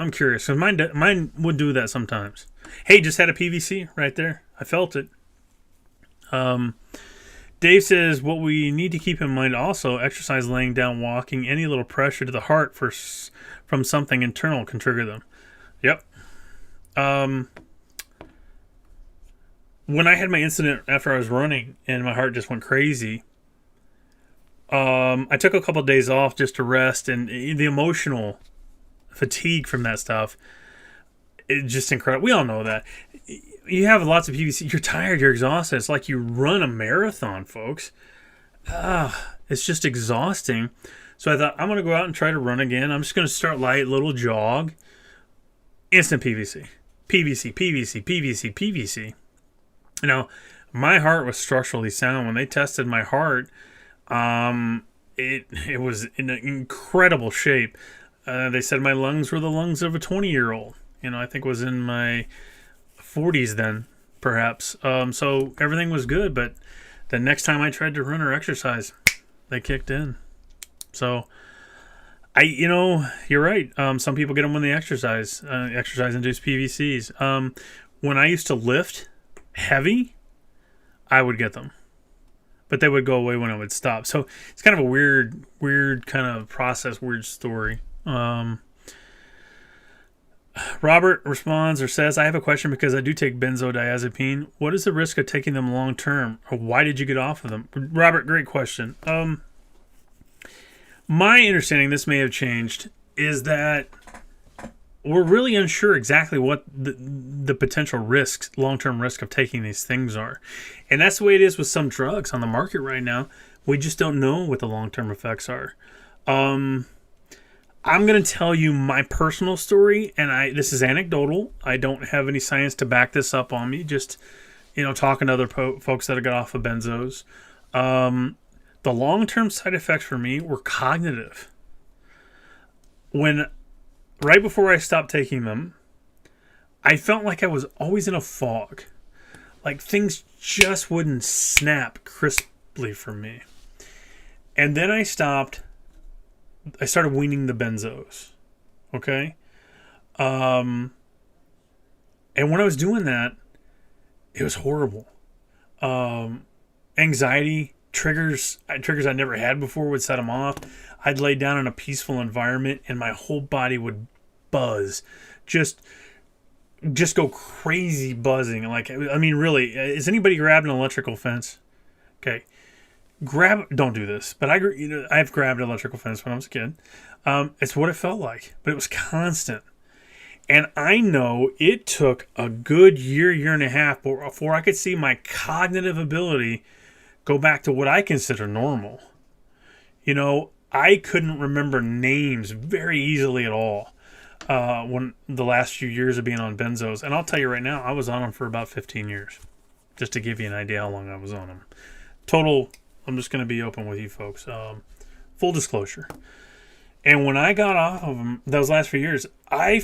I'm curious, because mine would do that sometimes. Hey, just had a PVC right there. I felt it. Dave says, what we need to keep in mind also, exercise, laying down, walking, any little pressure to the heart from something internal can trigger them. Yep. When I had my incident after I was running and my heart just went crazy, I took a couple of days off just to rest, and the emotional fatigue from that stuff, it's just incredible. We all know that. You have lots of PVC, you're tired, you're exhausted. It's like you run a marathon, folks. It's just exhausting. So I thought, I'm going to go out and try to run again. I'm just going to start light, little jog. Instant PVC. PVC. You know, my heart was structurally sound. When they tested my heart, it was in an incredible shape. They said my lungs were the lungs of a 20-year-old. You know, I think it was in my 40s then, perhaps. So everything was good, but the next time I tried to run or exercise, they kicked in. So, you're right. Some people get them when they exercise. Exercise-induced PVCs. When I used to lift heavy, I would get them. But they would go away when I would stop. So it's kind of a weird kind of process, weird story. Robert responds or says, I have a question because I do take benzodiazepine. What is the risk of taking them long term? Or why did you get off of them? Robert, great question. My understanding, this may have changed, is that we're really unsure exactly what the potential risks, long-term risk of taking these things are. And that's the way it is with some drugs on the market right now. We just don't know what the long-term effects are. I'm going to tell you my personal story, and this is anecdotal. I don't have any science to back this up on me. Just, talking to other folks that have got off of benzos. The long-term side effects for me were cognitive. Right before I stopped taking them, I felt like I was always in a fog. Like things just wouldn't snap crisply for me. And then I started weaning the benzos. Okay? And when I was doing that, it was horrible. Anxiety, triggers I never had before would set them off. I'd lay down in a peaceful environment and my whole body would buzz. Just go crazy buzzing. Really, has anybody grabbed an electrical fence? Okay. Don't do this, but I've grabbed an electrical fence when I was a kid. It's what it felt like, but it was constant. And I know it took a good year and a half before I could see my cognitive ability go back to what I consider normal. I couldn't remember names very easily at all when the last few years of being on benzos. And I'll tell you right now, I was on them for about 15 years, just to give you an idea how long I was on them. Total, I'm just going to be open with you folks. Full disclosure. And when I got off of them, those last few years, I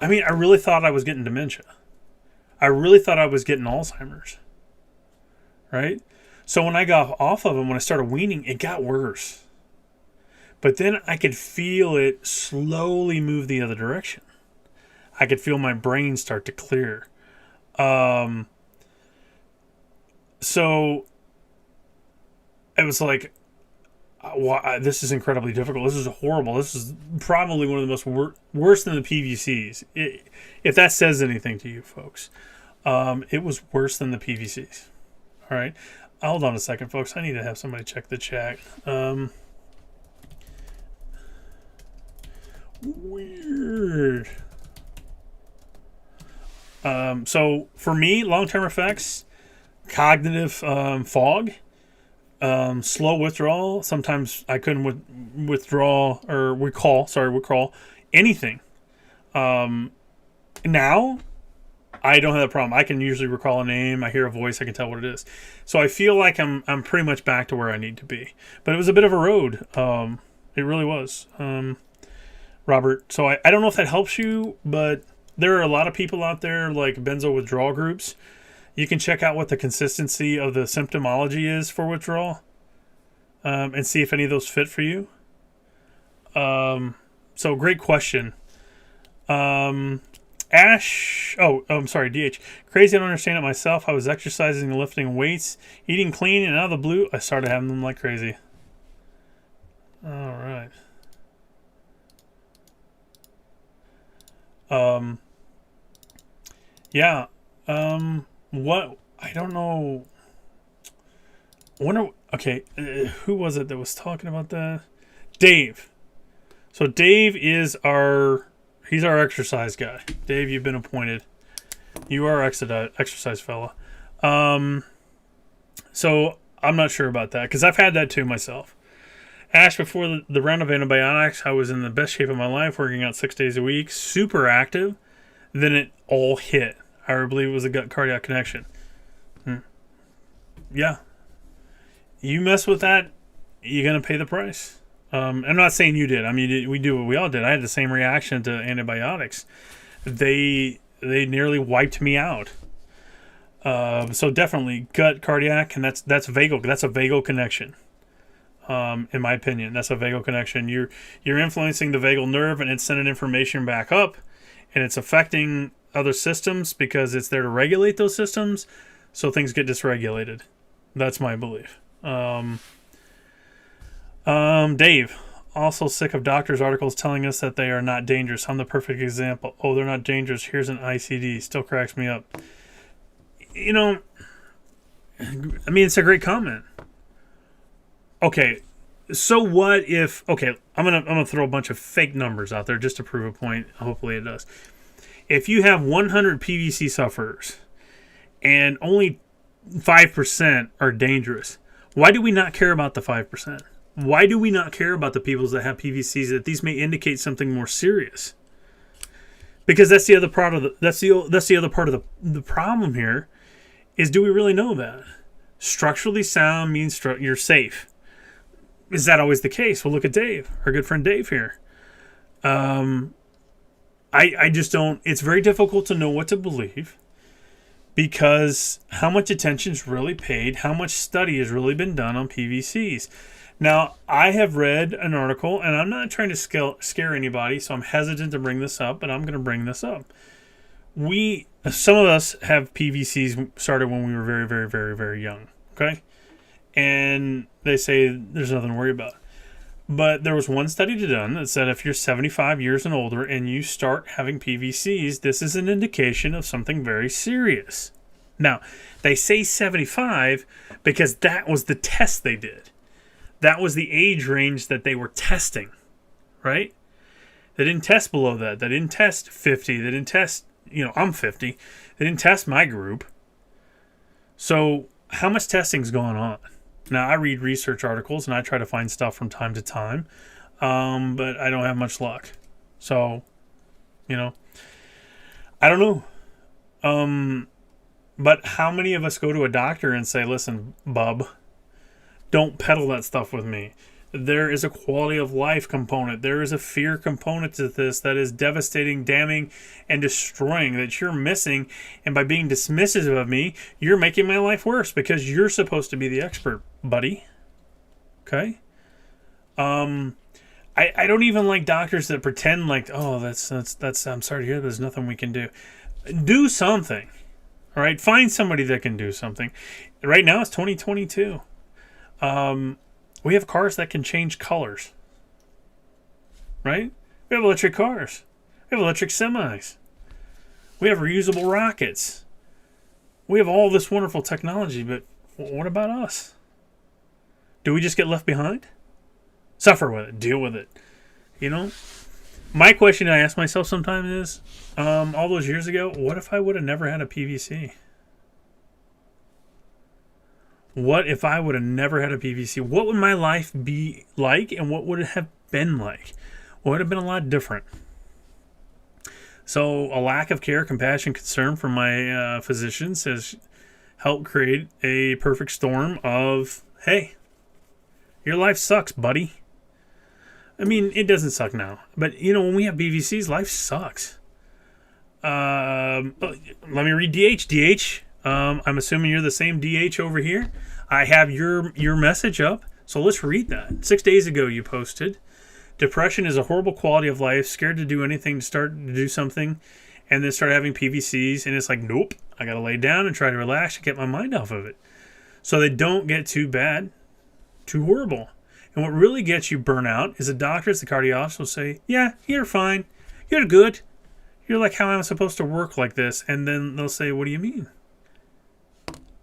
really thought I was getting dementia. I really thought I was getting Alzheimer's. Right? So when I got off of them, when I started weaning, it got worse. But then I could feel it slowly move the other direction. I could feel my brain start to clear. So it was like, this is incredibly difficult. This is horrible. This is probably one of the most worse than the PVCs. If that says anything to you folks, it was worse than the PVCs. All right. Hold on a second, folks. I need to have somebody check the chat. Weird. So for me, long-term effects, cognitive fog, slow withdrawal. Sometimes I couldn't withdraw or recall anything. Now I don't have that problem. I can usually recall a name. I hear a voice. I can tell what it is. So I feel like I'm pretty much back to where I need to be. But it was a bit of a road. It really was. Robert. So I don't know if that helps you, but there are a lot of people out there like benzo withdrawal groups. You can check out what the consistency of the symptomology is for withdrawal, and see if any of those fit for you. So great question. Ash, I'm sorry, DH. Crazy, I don't understand it myself. I was exercising and lifting weights, eating clean, and out of the blue, I started having them like crazy. All right. Yeah. What? I don't know. I wonder. Okay, who was it that was talking about that? Dave. So Dave is he's our exercise guy. Dave, you've been appointed. You are exercise fella. So I'm not sure about that because I've had that too myself. Ash, before the round of antibiotics, I was in the best shape of my life, working out 6 days a week, super active. Then it all hit. I believe it was a gut cardiac connection. Yeah. You mess with that, you're going to pay the price. I'm not saying you did. I mean, we all did. I had the same reaction to antibiotics. They nearly wiped me out. So definitely gut cardiac, and that's vagal. That's a vagal connection. In my opinion, that's a vagal connection. You're influencing the vagal nerve, and it's sending information back up, and it's affecting other systems because it's there to regulate those systems, so things get dysregulated. That's my belief. Dave, also sick of doctors' articles telling us that they are not dangerous. I'm the perfect example. Oh, they're not dangerous. Here's an ICD. Still cracks me up. You know, I mean, it's a great comment. Okay, so what if? Okay, I'm gonna throw a bunch of fake numbers out there just to prove a point. Hopefully, it does. If you have 100 PVC sufferers and only 5% are dangerous, why do we not care about the 5%? Why do we not care about the people that have PVCs, that these may indicate something more serious? Because that's the other part of the problem here is, do we really know that? Structurally sound means you're safe. Is that always the case? Well, look at Dave, our good friend Dave here. I just don't. It's very difficult to know what to believe because how much attention is really paid, how much study has really been done on PVCs. Now, I have read an article, and I'm not trying to scare anybody, so I'm hesitant to bring this up, but I'm going to bring this up. Some of us have PVCs started when we were very, very, very, very young, okay? And they say there's nothing to worry about. But there was one study done that said if you're 75 years and older and you start having PVCs, this is an indication of something very serious. Now, they say 75 because that was the test they did. That was the age range that they were testing, right? They didn't test below that. They didn't test 50. They didn't test, I'm 50. They didn't test my group. So how much testing's going on? Now, I read research articles and I try to find stuff from time to time, but I don't have much luck. So, I don't know. But how many of us go to a doctor and say, listen, bub, don't peddle that stuff with me. There is a quality of life component. There is a fear component to this that is devastating, damning, and destroying that you're missing. And by being dismissive of me, you're making my life worse because you're supposed to be the expert, buddy. Okay? I don't even like doctors that pretend like, oh, that's I'm sorry to hear there's nothing we can do. Do something. All right, find somebody that can do something. Right now it's 2022. We have cars that can change colors. Right? We have electric cars. We have electric semis. We have reusable rockets. We have all this wonderful technology, but what about us? Do we just get left behind? Suffer with it. Deal with it. You know? My question I ask myself sometimes is, all those years ago, what if I would have never had a PVC? What if I would have never had a PVC? What would my life be like, and what would it have been like? Well, it would have been a lot different. So a lack of care, compassion, concern from my physicians has helped create a perfect storm of, hey, your life sucks, buddy. I mean, it doesn't suck now. But, you know, when we have PVCs, life sucks. Let me read DH. DH, I'm assuming you're the same DH over here. I have your message up, so let's read that. 6 days ago you posted, depression is a horrible quality of life, scared to do anything, to start to do something, and then start having PVCs, and it's like, nope, I got to lay down and try to relax and get my mind off of it. So they don't get too bad, too horrible. And what really gets you burnout is the doctors, the cardiologists will say, yeah, you're fine. You're good. You're like, how am I supposed to work like this? And then they'll say, what do you mean?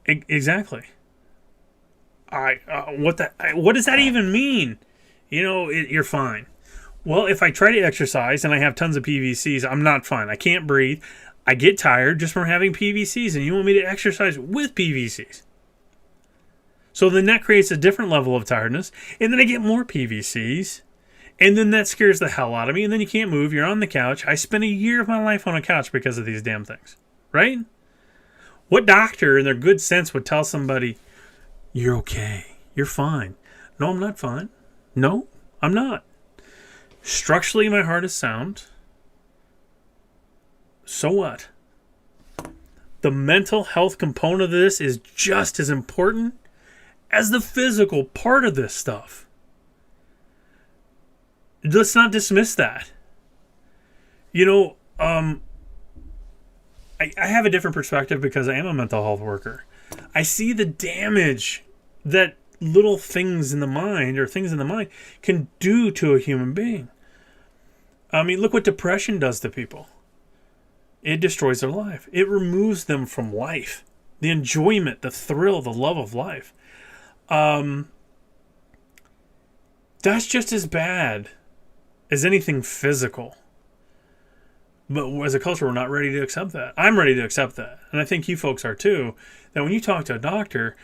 Exactly. What does that even mean? You know, you're fine. Well, if I try to exercise and I have tons of PVCs, I'm not fine. I can't breathe. I get tired just from having PVCs, and you want me to exercise with PVCs. So then that creates a different level of tiredness, and then I get more PVCs, and then that scares the hell out of me, and then you can't move. You're on the couch. I spent a year of my life on a couch because of these damn things, right? What doctor in their good sense would tell somebody, you're okay, you're fine? No, I'm not fine. No, I'm not. Structurally, my heart is sound. So what? The mental health component of this is just as important as the physical part of this stuff. Let's not dismiss that. You know, I have a different perspective because I am a mental health worker. I see the damage that little things in the mind can do to a human being. I mean, look what depression does to people. It destroys their life. It removes them from life. The enjoyment, the thrill, the love of life. That's just as bad as anything physical. But as a culture, we're not ready to accept that. I'm ready to accept that. And I think you folks are too. That when you talk to a doctor,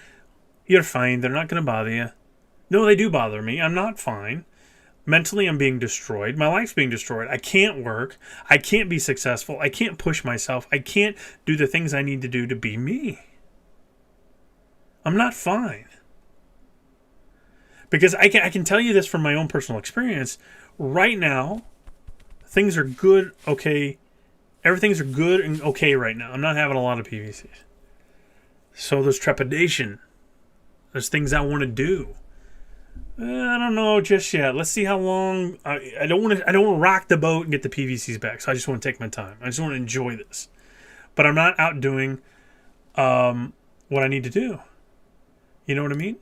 you're fine. They're not going to bother you. No, they do bother me. I'm not fine. Mentally, I'm being destroyed. My life's being destroyed. I can't work. I can't be successful. I can't push myself. I can't do the things I need to do to be me. I'm not fine. Because I can tell you this from my own personal experience. Right now, things are good, okay. Everything's good and okay right now. I'm not having a lot of PVCs. So there's trepidation. There's things I want to do. I don't know just yet. Let's see how long. I don't want to rock the boat and get the PVCs back. So I just want to take my time. I just want to enjoy this. But I'm not out doing what I need to do. You know what I mean?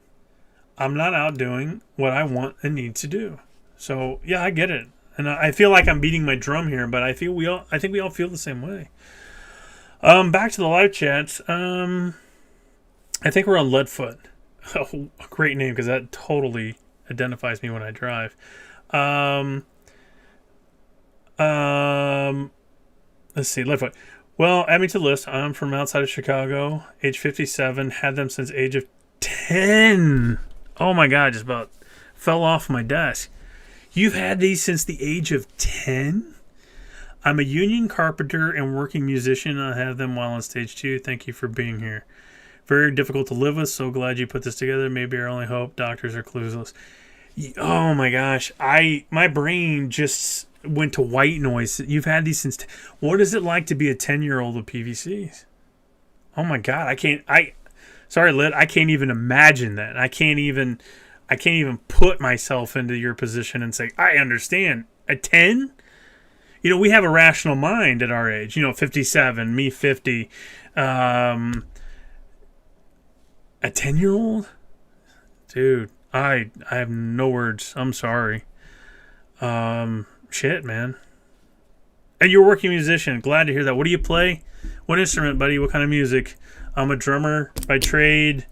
I'm not out doing what I want and need to do. So yeah, I get it. And I feel like I'm beating my drum here, but I think we all feel the same way. Back to the live chats. I think we're on Leadfoot. Oh, a great name, because that totally identifies me when I drive. Let's see, Leadfoot. Well, add me to the list. I'm from outside of Chicago, age 57, had them since age of 10. Oh my God, just about fell off my desk. You've had these since the age of 10? I'm a union carpenter and working musician. I have them while on stage 2. Thank you for being here. Very difficult to live with. So glad you put this together. Maybe our only hope. Doctors are clueless. Oh my gosh. My brain just went to white noise. You've had these since... What is it like to be a 10-year-old with PVCs? Oh my God. Sorry, Lid. I can't even imagine that. I I can't even put myself into your position and say, I understand. A 10? You know, we have a rational mind at our age. You know, 57, me 50. A 10-year-old? Dude, I have no words. I'm sorry. Shit, man. And you're a working musician. Glad to hear that. What do you play? What instrument, buddy? What kind of music? I'm a drummer by trade,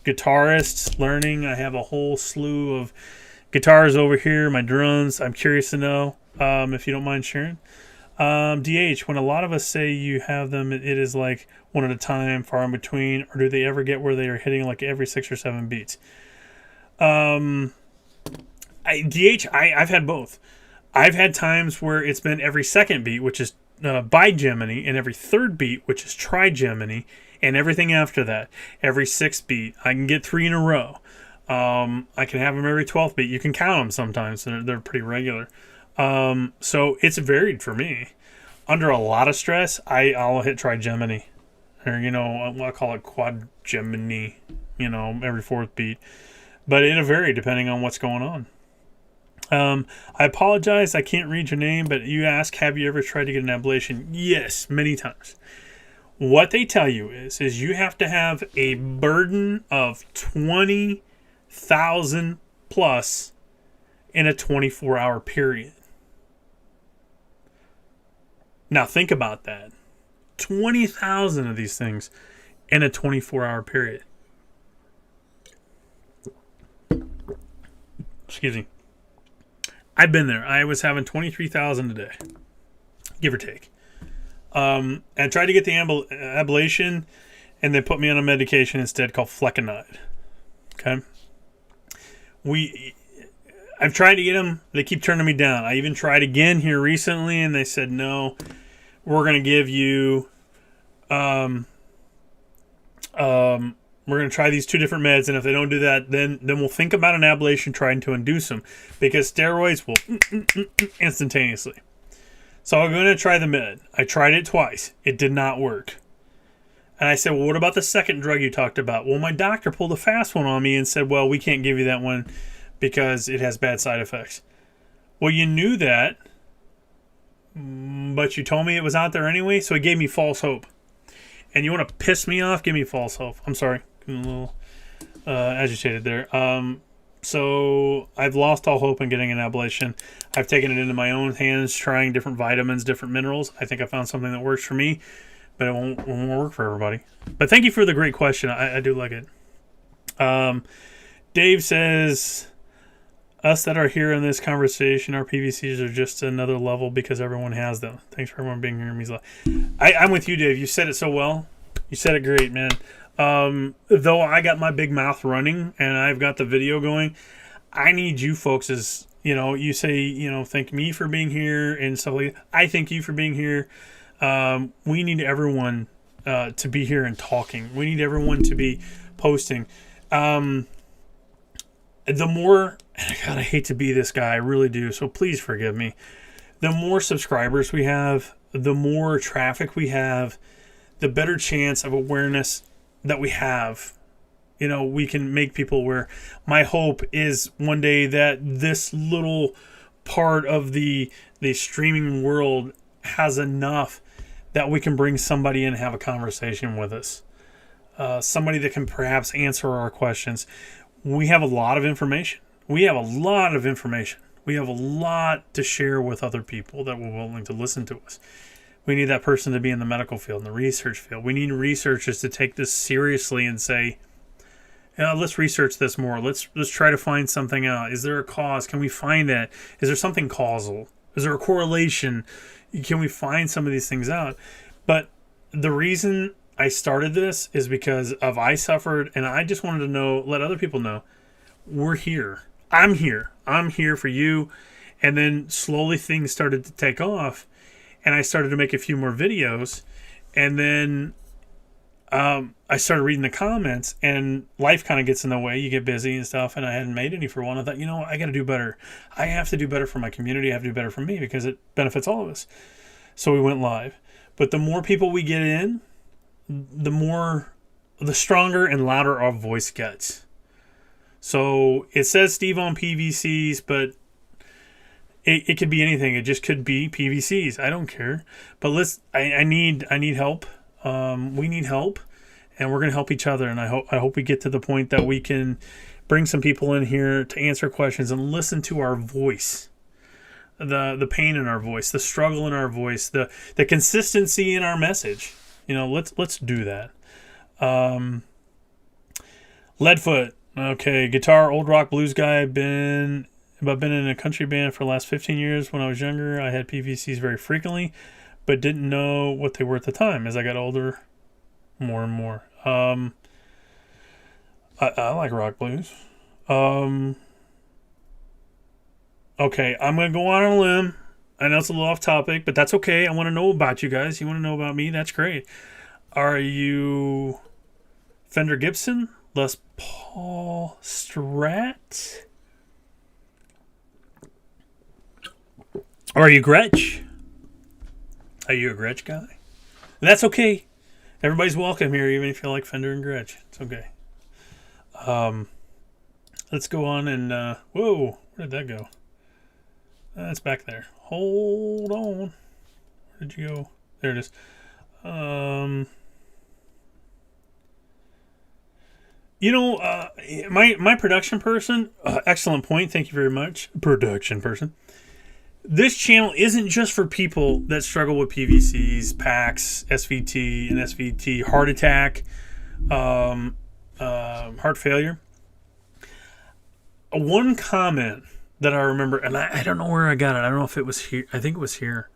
guitarist, learning. I have a whole slew of guitars over here, my drums. I'm curious to know, if you don't mind sharing. DH, when a lot of us say you have them, it is like one at a time, far in between, or do they ever get where they are hitting like every 6 or 7 beats? I've had both. I've had times where it's been every second beat, which is bigeminy, and every third beat, which is trigeminy, and everything after that. Every 6th beat, I can get 3 in a row. I can have them every 12th beat. You can count them sometimes. They're pretty regular. So it's varied for me. Under a lot of stress, I'll hit trigeminy. Or, you know, I call it quadgeminy, you know, every 4th beat. But it'll vary depending on what's going on. I apologize, I can't read your name, but you ask, have you ever tried to get an ablation? Yes, many times. What they tell you is you have to have a burden of 20,000 plus in a 24-hour period. Now think about that. 20,000 of these things in a 24-hour period. Excuse me. I've been there. I was having 23,000 a day, give or take. I tried to get the ablation, and they put me on a medication instead called flecainide. Okay. I've tried to get them. They keep turning me down. I even tried again here recently, and they said, no, we're going to give you, we're going to try these 2 different meds, and if they don't do that, then we'll think about an ablation trying to induce them, because steroids will instantaneously. So I'm going to try the med. I tried it twice. It did not work. And I said, well, what about the second drug you talked about? Well, my doctor pulled a fast one on me and said, well, we can't give you that one because it has bad side effects. Well, you knew that, but you told me it was out there anyway, so it gave me false hope. And you want to piss me off? Give me false hope. I'm sorry. I'm a little agitated there. So I've lost all hope in getting an ablation. I've taken it into my own hands, trying different vitamins, different minerals. I think I found something that works for me, but it won't work for everybody. But thank you for the great question. I do like it. Dave says, us that are here in this conversation, our PVCs are just another level because everyone has them. Thanks for everyone being here. I'm with you, Dave. You said it so well. You said it great, man. Though I got my big mouth running and I've got the video going, I need you folks as, you know, you say, you know, thank me for being here and stuff like that. I thank you for being here. We need everyone to be here and talking. We need everyone to be posting. The more, God, I hate to be this guy, I really do, so please forgive me. The more subscribers we have, the more traffic we have, the better chance of awareness that we have. You know, we can make people aware. My hope is one day that this little part of the streaming world has enough that we can bring somebody in and have a conversation with us. Somebody that can perhaps answer our questions. We have a lot of information. We have a lot to share with other people that were willing to listen to us. We need that person to be in the medical field, in the research field. We need researchers to take this seriously and say, let's research this more. Let's try to find something out. Is there a cause? Can we find that? Is there something causal? Is there a correlation? Can we find some of these things out? But the reason I started this is because of I suffered, and I just wanted to let other people know, we're here. I'm here. I'm here for you. And then slowly things started to take off. And I started to make a few more videos. And then I started reading the comments. And life kind of gets in the way. You get busy and stuff. And I hadn't made any for a while. I thought, I got to do better. I have to do better for my community. I have to do better for me because it benefits all of us. So we went live. But the more people we get in, the stronger and louder our voice gets. So it says Steve on PVCs, but it could be anything. It just could be PVCs. I don't care. But I need help. We need help, and we're gonna help each other. And I hope we get to the point that we can bring some people in here to answer questions and listen to our voice, the pain in our voice, the struggle in our voice, the consistency in our message. Let's do that. Leadfoot. Okay, guitar, old rock, blues guy. I've been in a country band for the last 15 years. When I was younger, I had PVCs very frequently, but didn't know what they were at the time. As I got older, more and more. I like rock blues. Okay, I'm going to go on a limb. I know it's a little off topic, but that's okay. I want to know about you guys. You want to know about me? That's great. Are you Fender Gibson? Les Paul Strat? Or are you Gretsch? Are you a Gretsch guy? That's okay. Everybody's welcome here, even if you like Fender and Gretsch. It's okay. Let's go on and... whoa, where did that go? That's back there. Hold on. Where did you go? There it is. My production person, excellent point. Thank you very much. Production person. This channel isn't just for people that struggle with PVCs, PACs, SVT, and SVT, heart attack, heart failure. One comment that I remember, and I don't know where I got it. I don't know if it was here. I think it was here.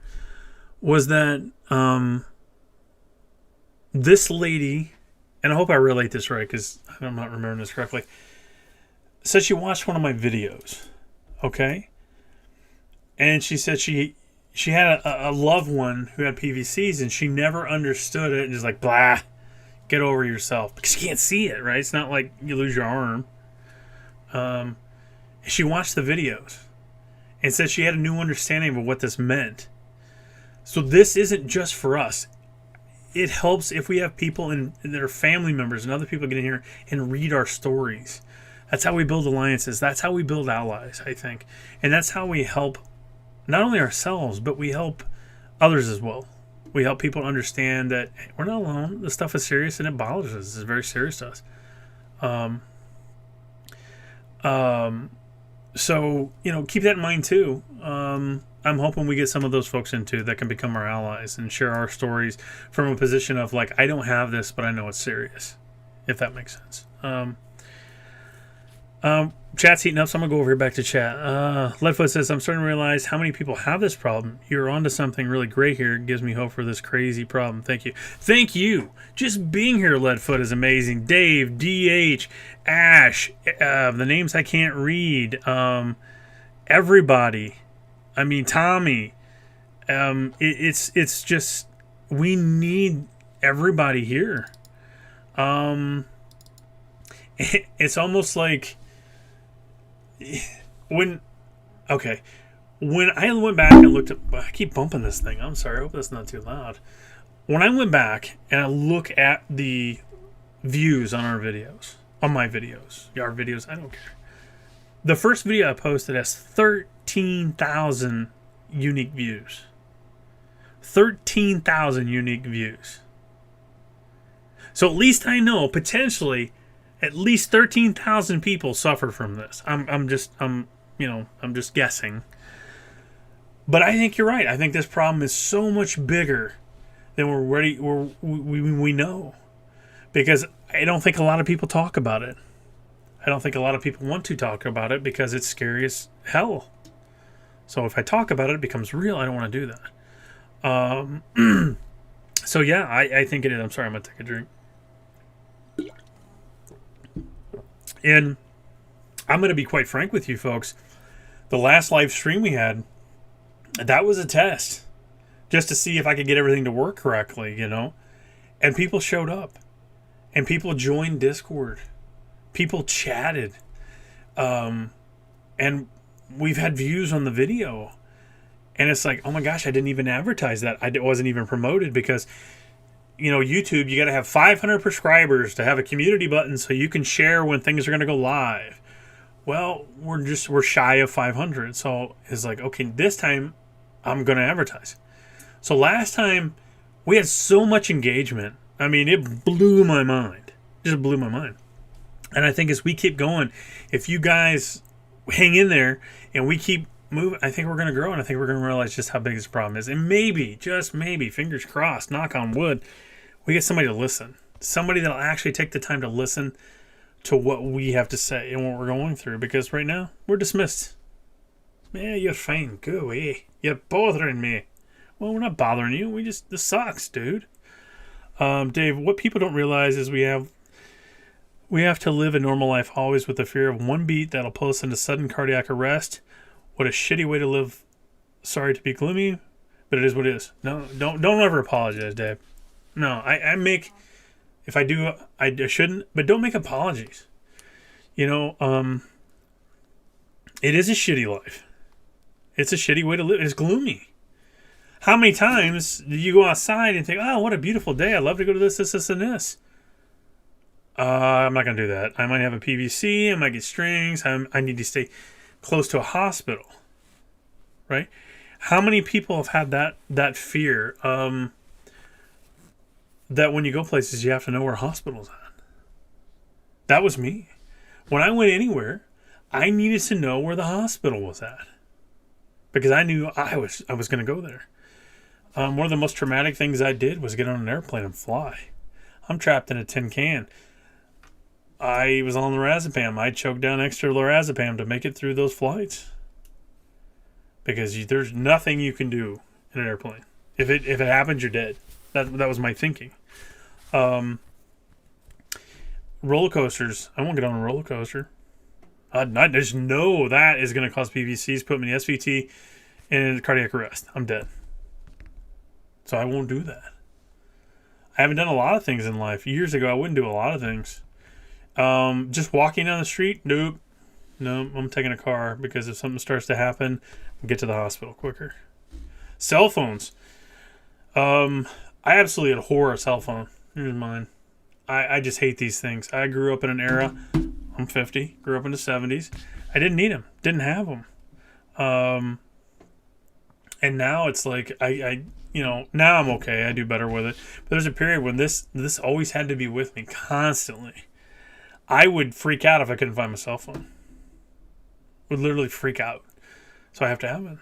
Was that this lady, and I hope I relate this right because I'm not remembering this correctly, said she watched one of my videos, okay? And she said she had a loved one who had PVCs and she never understood it and just like, blah, get over yourself. Because you can't see it, right? It's not like you lose your arm. She watched the videos and said she had a new understanding of what this meant. So this isn't just for us. It helps if we have people that are family members and other people get in here and read our stories. That's how we build alliances. That's how we build allies, I think. And that's how we help not only ourselves, but we help others as well. We help people understand that hey, we're not alone. This stuff is serious and it bothers us. It's very serious to us. So, keep that in mind too. I'm hoping we get some of those folks in too that can become our allies and share our stories from a position of like, I don't have this, but I know it's serious, if that makes sense. Chat's heating up, so I'm going to go over here back to chat. Leadfoot says, I'm starting to realize how many people have this problem. You're onto something really great here. It gives me hope for this crazy problem. Thank you. Thank you. Just being here, Leadfoot, is amazing. Dave, DH, Ash, the names I can't read. Everybody. I mean, Tommy. It's just, we need everybody here. It's almost like when I went back and looked at, I keep bumping this thing. I'm sorry. I hope that's not too loud. When I went back and I look at the views on our videos, on my videos, our videos, I don't care. The first video I posted has 13,000 unique views. 13,000 unique views. So at least I know potentially at least 13,000 people suffer from this. I'm just guessing. But I think you're right. I think this problem is so much bigger than we know. Because I don't think a lot of people talk about it. I don't think a lot of people want to talk about it because it's scary as hell. So if I talk about it, it becomes real. I don't want to do that. So yeah, I think it is. I'm sorry, I'm going to take a drink. And I'm going to be quite frank with you folks. The last live stream we had, that was a test. Just to see if I could get everything to work correctly, And people showed up. And people joined Discord. People chatted. And we've had views on the video. And it's like, oh my gosh, I didn't even advertise that. It wasn't even promoted because... YouTube, you got to have 500 subscribers to have a community button so you can share when things are going to go live. Well, we're shy of 500. So it's like, okay, this time I'm going to advertise. So last time we had so much engagement. I mean, it blew my mind. Just blew my mind. And I think as we keep going, if you guys hang in there and we keep moving, I think we're going to grow, and I think we're going to realize just how big this problem is. And maybe, just maybe, fingers crossed, knock on wood, we get somebody to listen. Somebody that'll actually take the time to listen to what we have to say and what we're going through. Because right now, we're dismissed. Yeah, you're fine. Go away. You're bothering me. Well, we're not bothering you. This sucks, dude. Dave, what people don't realize is we have to live a normal life always with the fear of one beat that'll pull us into sudden cardiac arrest. What a shitty way to live. Sorry to be gloomy, but it is what it is. No, don't ever apologize, Dave. No, I make, if I do, I shouldn't, but don't make apologies. You know, it is a shitty life. It's a shitty way to live. It's gloomy. How many times do you go outside and think, oh, what a beautiful day. I'd love to go to this, and this. I'm not going to do that. I might have a PVC. I might get strings. I need to stay close to a hospital. Right? How many people have had that fear that when you go places, you have to know where a hospital's at? That was me. When I went anywhere, I needed to know where the hospital was at. Because I knew I was going to go there. One of the most traumatic things I did was get on an airplane and fly. I'm trapped in a tin can. I was on lorazepam. I choked down extra lorazepam to make it through those flights. Because there's nothing you can do in an airplane. If it happens, you're dead. That was my thinking. Roller coasters. I won't get on a roller coaster. I just know that is going to cause PVCs, put me in SVT, and cardiac arrest. I'm dead. So I won't do that. I haven't done a lot of things in life. Years ago, I wouldn't do a lot of things. Just walking down the street, nope. No, I'm taking a car because if something starts to happen, I'll get to the hospital quicker. Cell phones. I absolutely abhor a cell phone. Here's mine. I just hate these things. I grew up in an era. I'm 50. Grew up in the 70s. I didn't need them. Didn't have them. And now it's like now I'm okay. I do better with it. But there's a period when this always had to be with me constantly. I would freak out if I couldn't find my cell phone. Would literally freak out. So I have to have it.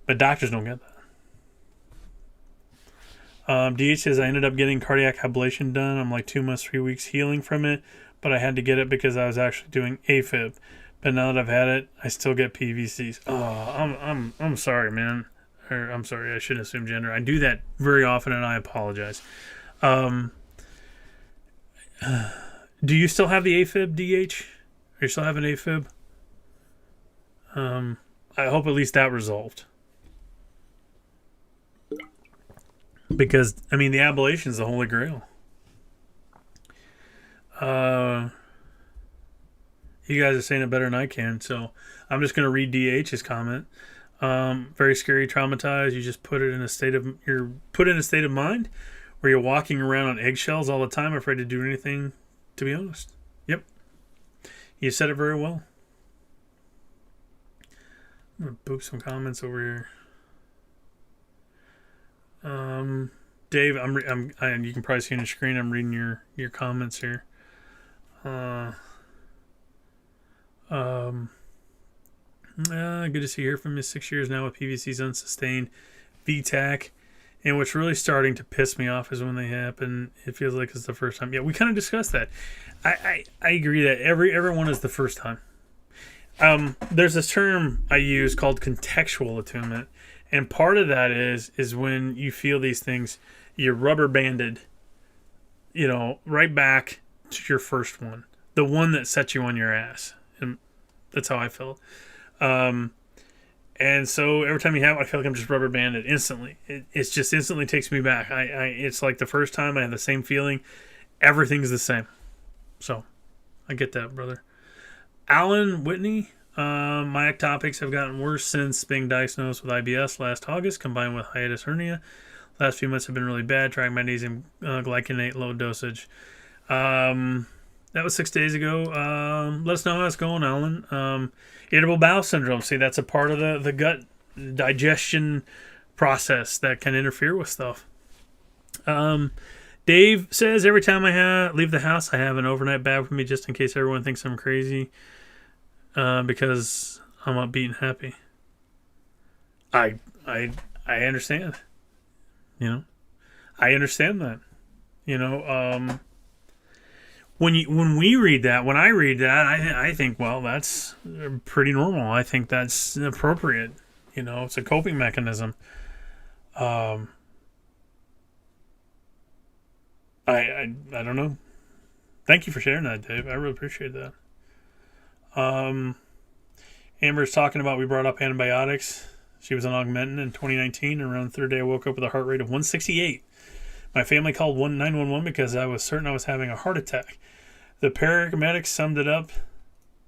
But doctors don't get that. DH says, I ended up getting cardiac ablation done. I'm like 2 months, 3 weeks healing from it. But I had to get it because I was actually doing AFib. But now that I've had it, I still get PVCs. Oh, I'm sorry, man. Or I'm sorry, I shouldn't assume gender. I do that very often, and I apologize. Do you still have the AFib, DH? Are you still having AFib? I hope at least that resolved. Because, I mean, the ablation is the holy grail. You guys are saying it better than I can, so I'm just going to read DH's comment. Very scary, traumatized. You just put in a state of mind where you're walking around on eggshells all the time, afraid to do anything, to be honest. Yep. You said it very well. I'm going to boop some comments over here. Dave, you can probably see on the screen, I'm reading your comments here. Good to see hear from you. 6 years now with PVCs unsustained, VTAC, and what's really starting to piss me off is when they happen. It feels like it's the first time. Yeah, we kind of discussed that. I agree that everyone is the first time. There's this term I use called contextual attunement, and part of that is when you feel these things, you're rubber banded, right back to your first one, the one that set you on your ass, and that's how I felt. And so every time you have it, I feel like I'm just rubber banded instantly. It's just instantly takes me back. It's like the first time I have the same feeling. Everything's the same. So I get that, brother. Alan Whitney, my ectopics have gotten worse since being diagnosed with IBS last August, combined with hiatus hernia. Last few months have been really bad. Trying magnesium glycinate low dosage. That was 6 days ago. Let us know how it's going, Alan. Irritable bowel syndrome. See, that's a part of the gut digestion process that can interfere with stuff. Dave says, every time I leave the house, I have an overnight bag with me just in case everyone thinks I'm crazy because I'm upbeat and happy. I understand. I understand that. When we read that, when I read that, I think, well, that's pretty normal. I think that's appropriate. It's a coping mechanism. I don't know. Thank you for sharing that, Dave. I really appreciate that. Amber's talking about, we brought up antibiotics. She was on Augmentin in 2019, and around the third day I woke up with a heart rate of 168. My family called 911 because I was certain I was having a heart attack. The paramedics summed it up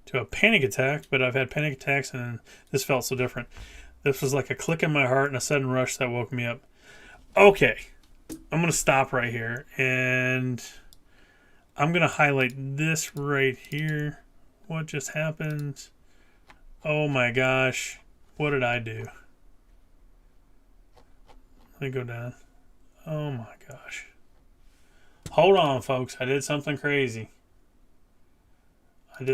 to a panic attack, but I've had panic attacks and this felt so different. This was like a click in my heart and a sudden rush that woke me up. Okay, I'm going to stop right here, and I'm going to highlight this right here. What just happened? Oh my gosh. What did I do? Let me go down. Oh my gosh. Hold on, folks. I did something crazy. It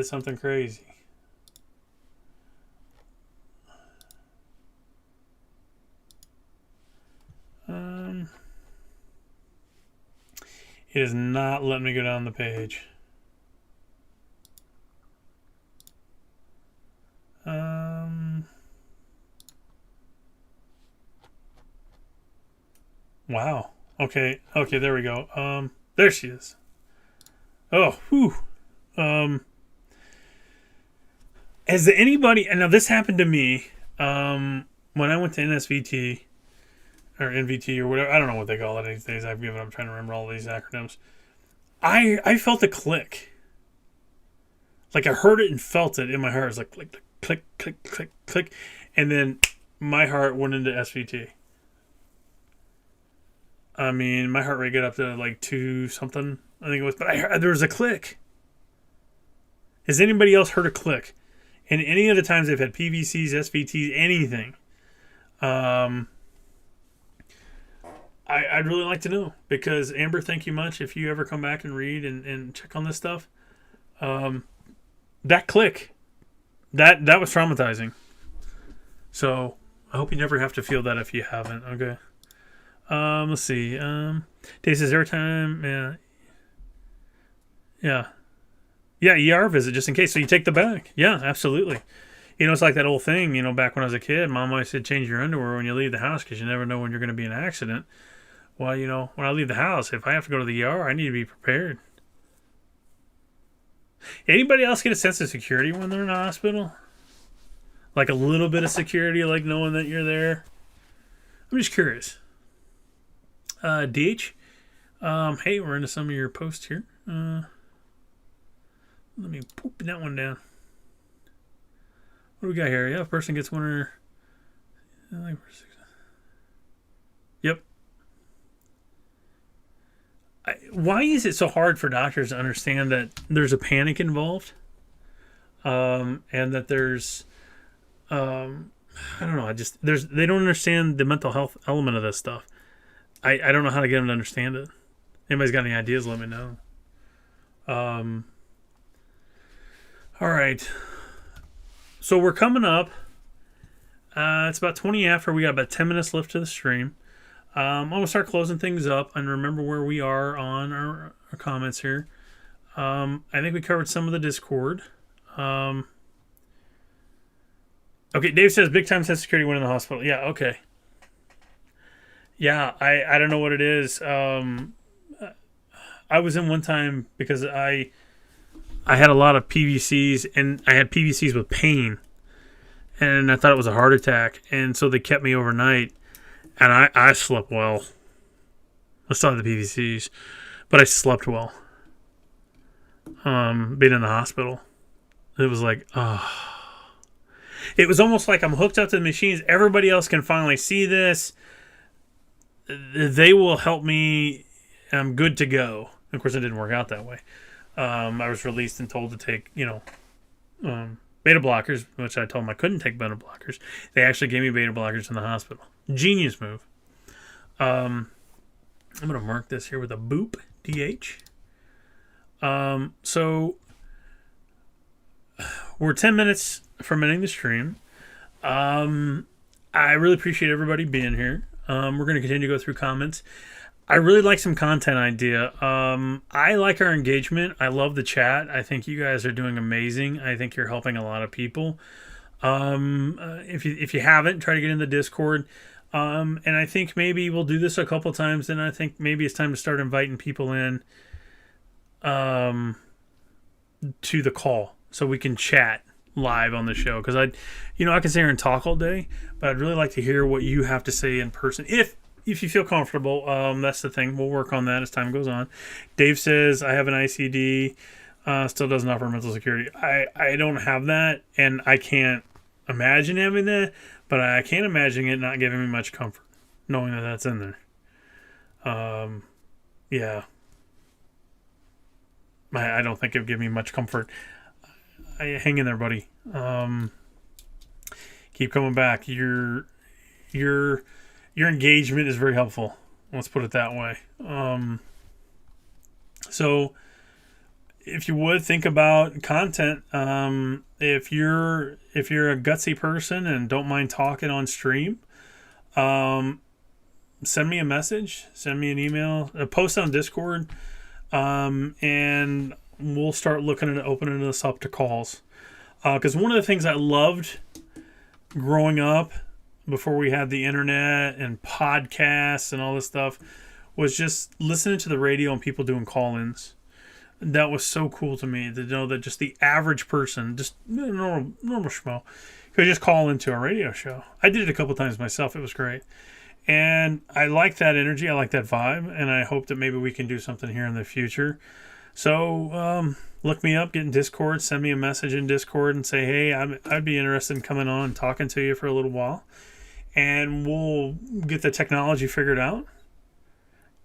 is not letting me go down the page. Wow. Okay, there we go. There she is. Oh, whew. Has anybody, and now this happened to me, when I went to NSVT, or NVT, or whatever, I don't know what they call it these days, I've given up trying to remember all these acronyms. I felt a click. Like I heard it and felt it in my heart. It was like click, click, click, click, click, and then my heart went into SVT. I mean, my heart rate got up to like 2 something, I think it was, but there was a click. Has anybody else heard a click? And any of the times they've had PVCs, SVTs, anything, I'd really like to know, because Amber, thank you much. If you ever come back and read and check on this stuff, that click, that was traumatizing. So I hope you never have to feel that if you haven't. Okay. Let's see. Dave says every time, yeah, ER visit just in case. So you take the bag. Yeah, absolutely. It's like that old thing. Back when I was a kid, Mom always said change your underwear when you leave the house because you never know when you're going to be in an accident. Well, when I leave the house, if I have to go to the ER, I need to be prepared. Anybody else get a sense of security when they're in a hospital? Like a little bit of security, like knowing that you're there? I'm just curious. DH, hey, we're into some of your posts here. Let me poop that one down. What do we got here? Yeah, a person gets one or... Yep. Why is it so hard for doctors to understand that there's a panic involved? And that there's... I don't know. They don't understand the mental health element of this stuff. I don't know how to get them to understand it. Anybody's got any ideas, let me know. All right. So we're coming up. It's about 20 after. We got about 10 minutes left to the stream. I'm going to start closing things up and remember where we are on our comments here. I think we covered some of the Discord. Okay, Dave says big time sense security went in the hospital. Yeah, okay. Yeah, I don't know what it is. I was in one time because I had a lot of PVCs, and I had PVCs with pain, and I thought it was a heart attack, and so they kept me overnight, and I slept well. I still had the PVCs, but I slept well. Being in the hospital, it was like, it was almost like I'm hooked up to the machines. Everybody else can finally see this. They will help me. I'm good to go. Of course, it didn't work out that way. I was released and told to take, beta blockers, which I told them I couldn't take beta blockers. They actually gave me beta blockers in the hospital. Genius move. I'm going to mark this here with a boop, DH. So we're 10 minutes from ending the stream. I really appreciate everybody being here. We're going to continue to go through comments. I really like some content idea. I like our engagement. I love the chat. I think you guys are doing amazing. I think you're helping a lot of people. If you haven't, try to get in the Discord. And I think maybe we'll do this a couple times. And I think maybe it's time to start inviting people in to the call so we can chat live on the show. Because I can sit here and talk all day, but I'd really like to hear what you have to say in person. If you feel comfortable, that's the thing. We'll work on that as time goes on. Dave says, I have an ICD, still doesn't offer mental security. I don't have that, and I can't imagine having that, but I can't imagine it not giving me much comfort, knowing that that's in there. Yeah. I don't think it would give me much comfort. Hang in there, buddy. Keep coming back. Your engagement is very helpful. Let's put it that way. So if you would think about content, if you're a gutsy person and don't mind talking on stream, send me a message, send me an email, a post on Discord, and we'll start looking at opening this up to calls. Because one of the things I loved growing up, before we had the internet and podcasts and all this stuff, was just listening to the radio and people doing call-ins. That was so cool to me, to know that just the average person, just normal schmo, could just call into a radio show. I did it a couple times myself. It was great. And I like that energy. I like that vibe. And I hope that maybe we can do something here in the future. So look me up, get in Discord, send me a message in Discord and say, hey, I'd be interested in coming on and talking to you for a little while. And we'll get the technology figured out.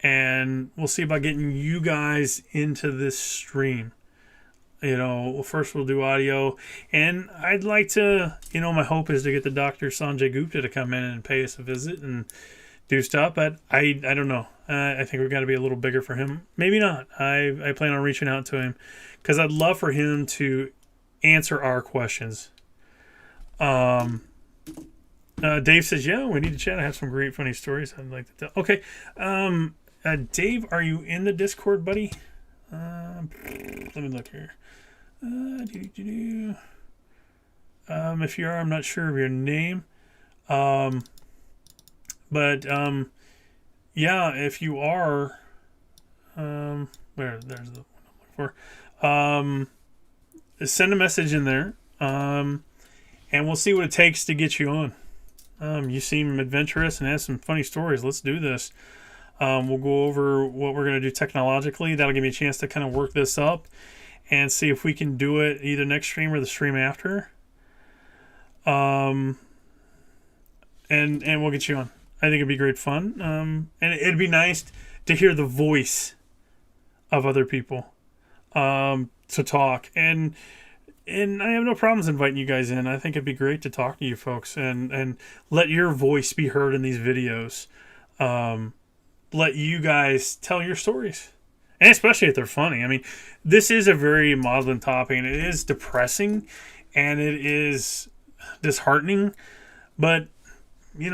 And we'll see about getting you guys into this stream. First we'll do audio. And I'd like to, my hope is to get the Dr. Sanjay Gupta to come in and pay us a visit and do stuff. But I don't know. I think we've got to be a little bigger for him. Maybe not. I plan on reaching out to him because I'd love for him to answer our questions. Dave says, yeah, we need to chat. I have some great funny stories I'd like to tell. Okay. Dave, are you in the Discord, buddy? Let me look here. If you are, I'm not sure of your name. But yeah, if you are, there's the one I'm looking for. Send a message in there, and we'll see what it takes to get you on. You seem adventurous and have some funny stories. Let's do this. We'll go over what we're going to do technologically. That'll give me a chance to kind of work this up and see if we can do it either next stream or the stream after. And we'll get you on. I think it'd be great fun. And it'd be nice to hear the voice of other people to talk. And I have no problems inviting you guys in. I think it'd be great to talk to you folks and let your voice be heard in these videos. Let you guys tell your stories. And especially if they're funny. I mean, this is a very maudlin topic, and it is depressing, and it is disheartening. But, we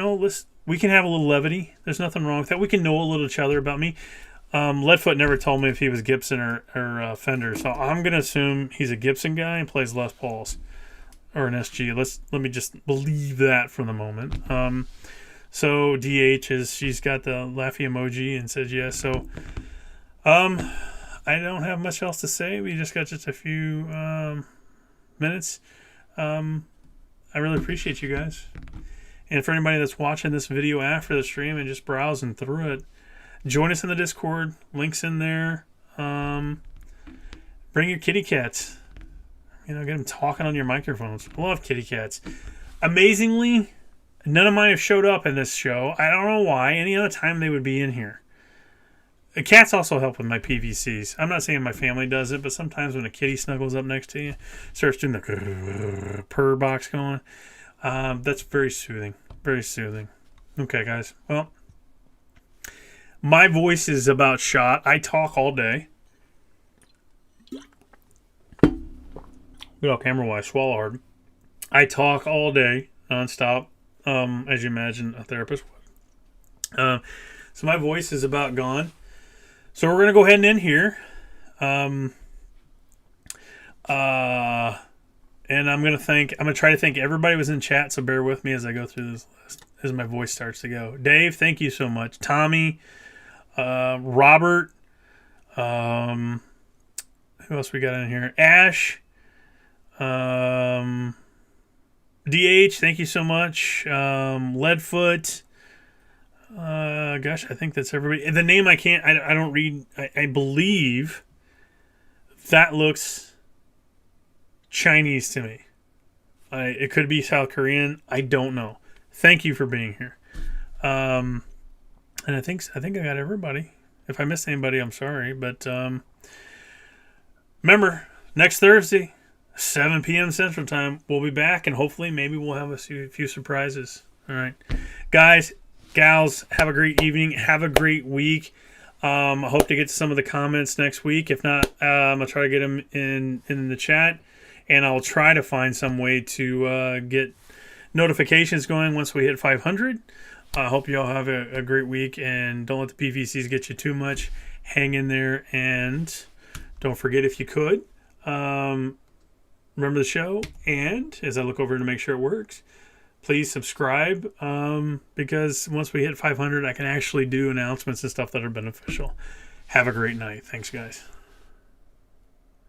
can have a little levity. There's nothing wrong with that. We can know a little each other about me. Leadfoot never told me if he was Gibson or Fender, so I'm going to assume he's a Gibson guy and plays Les Pauls or an SG. Let me just believe that for the moment. So DH she's got the laughy emoji and says yes. So I don't have much else to say. We just got a few minutes. I really appreciate you guys. And for anybody that's watching this video after the stream and just browsing through it, join us in the Discord. Links in there. Bring your kitty cats. Get them talking on your microphones. I love kitty cats. Amazingly, none of mine have showed up in this show. I don't know why. Any other time they would be in here. Cats also help with my PVCs. I'm not saying my family does it, but sometimes when a kitty snuggles up next to you, starts doing the purr box going, that's very soothing. Very soothing. Okay, guys. Well, my voice is about shot. I talk all day. Good old camera wise, swallow hard. I talk all day, nonstop, as you imagine a therapist would. So my voice is about gone. So we're going to go ahead and end here. And I'm going to try to thank everybody who was in chat, so bear with me as I go through this list, as my voice starts to go. Dave, thank you so much. Tommy, Robert, who else we got in here? Ash, DH, thank you so much. Leadfoot, gosh, I think that's everybody. The name I don't read. I believe that looks Chinese to me. It could be South Korean. I don't know. Thank you for being here. And I think I got everybody. If I missed anybody, I'm sorry. But remember, next Thursday, 7 p.m. Central Time, we'll be back, and hopefully maybe we'll have a few surprises. All right. Guys, gals, have a great evening. Have a great week. I hope to get to some of the comments next week. If not, I'll try to get them in the chat, and I'll try to find some way to get notifications going once we hit 500. I hope you all have a great week, and don't let the PVCs get you too much. Hang in there, and don't forget, if you could, remember the show, and as I look over to make sure it works, please subscribe, because once we hit 500, I can actually do announcements and stuff that are beneficial. Have a great night. Thanks, guys.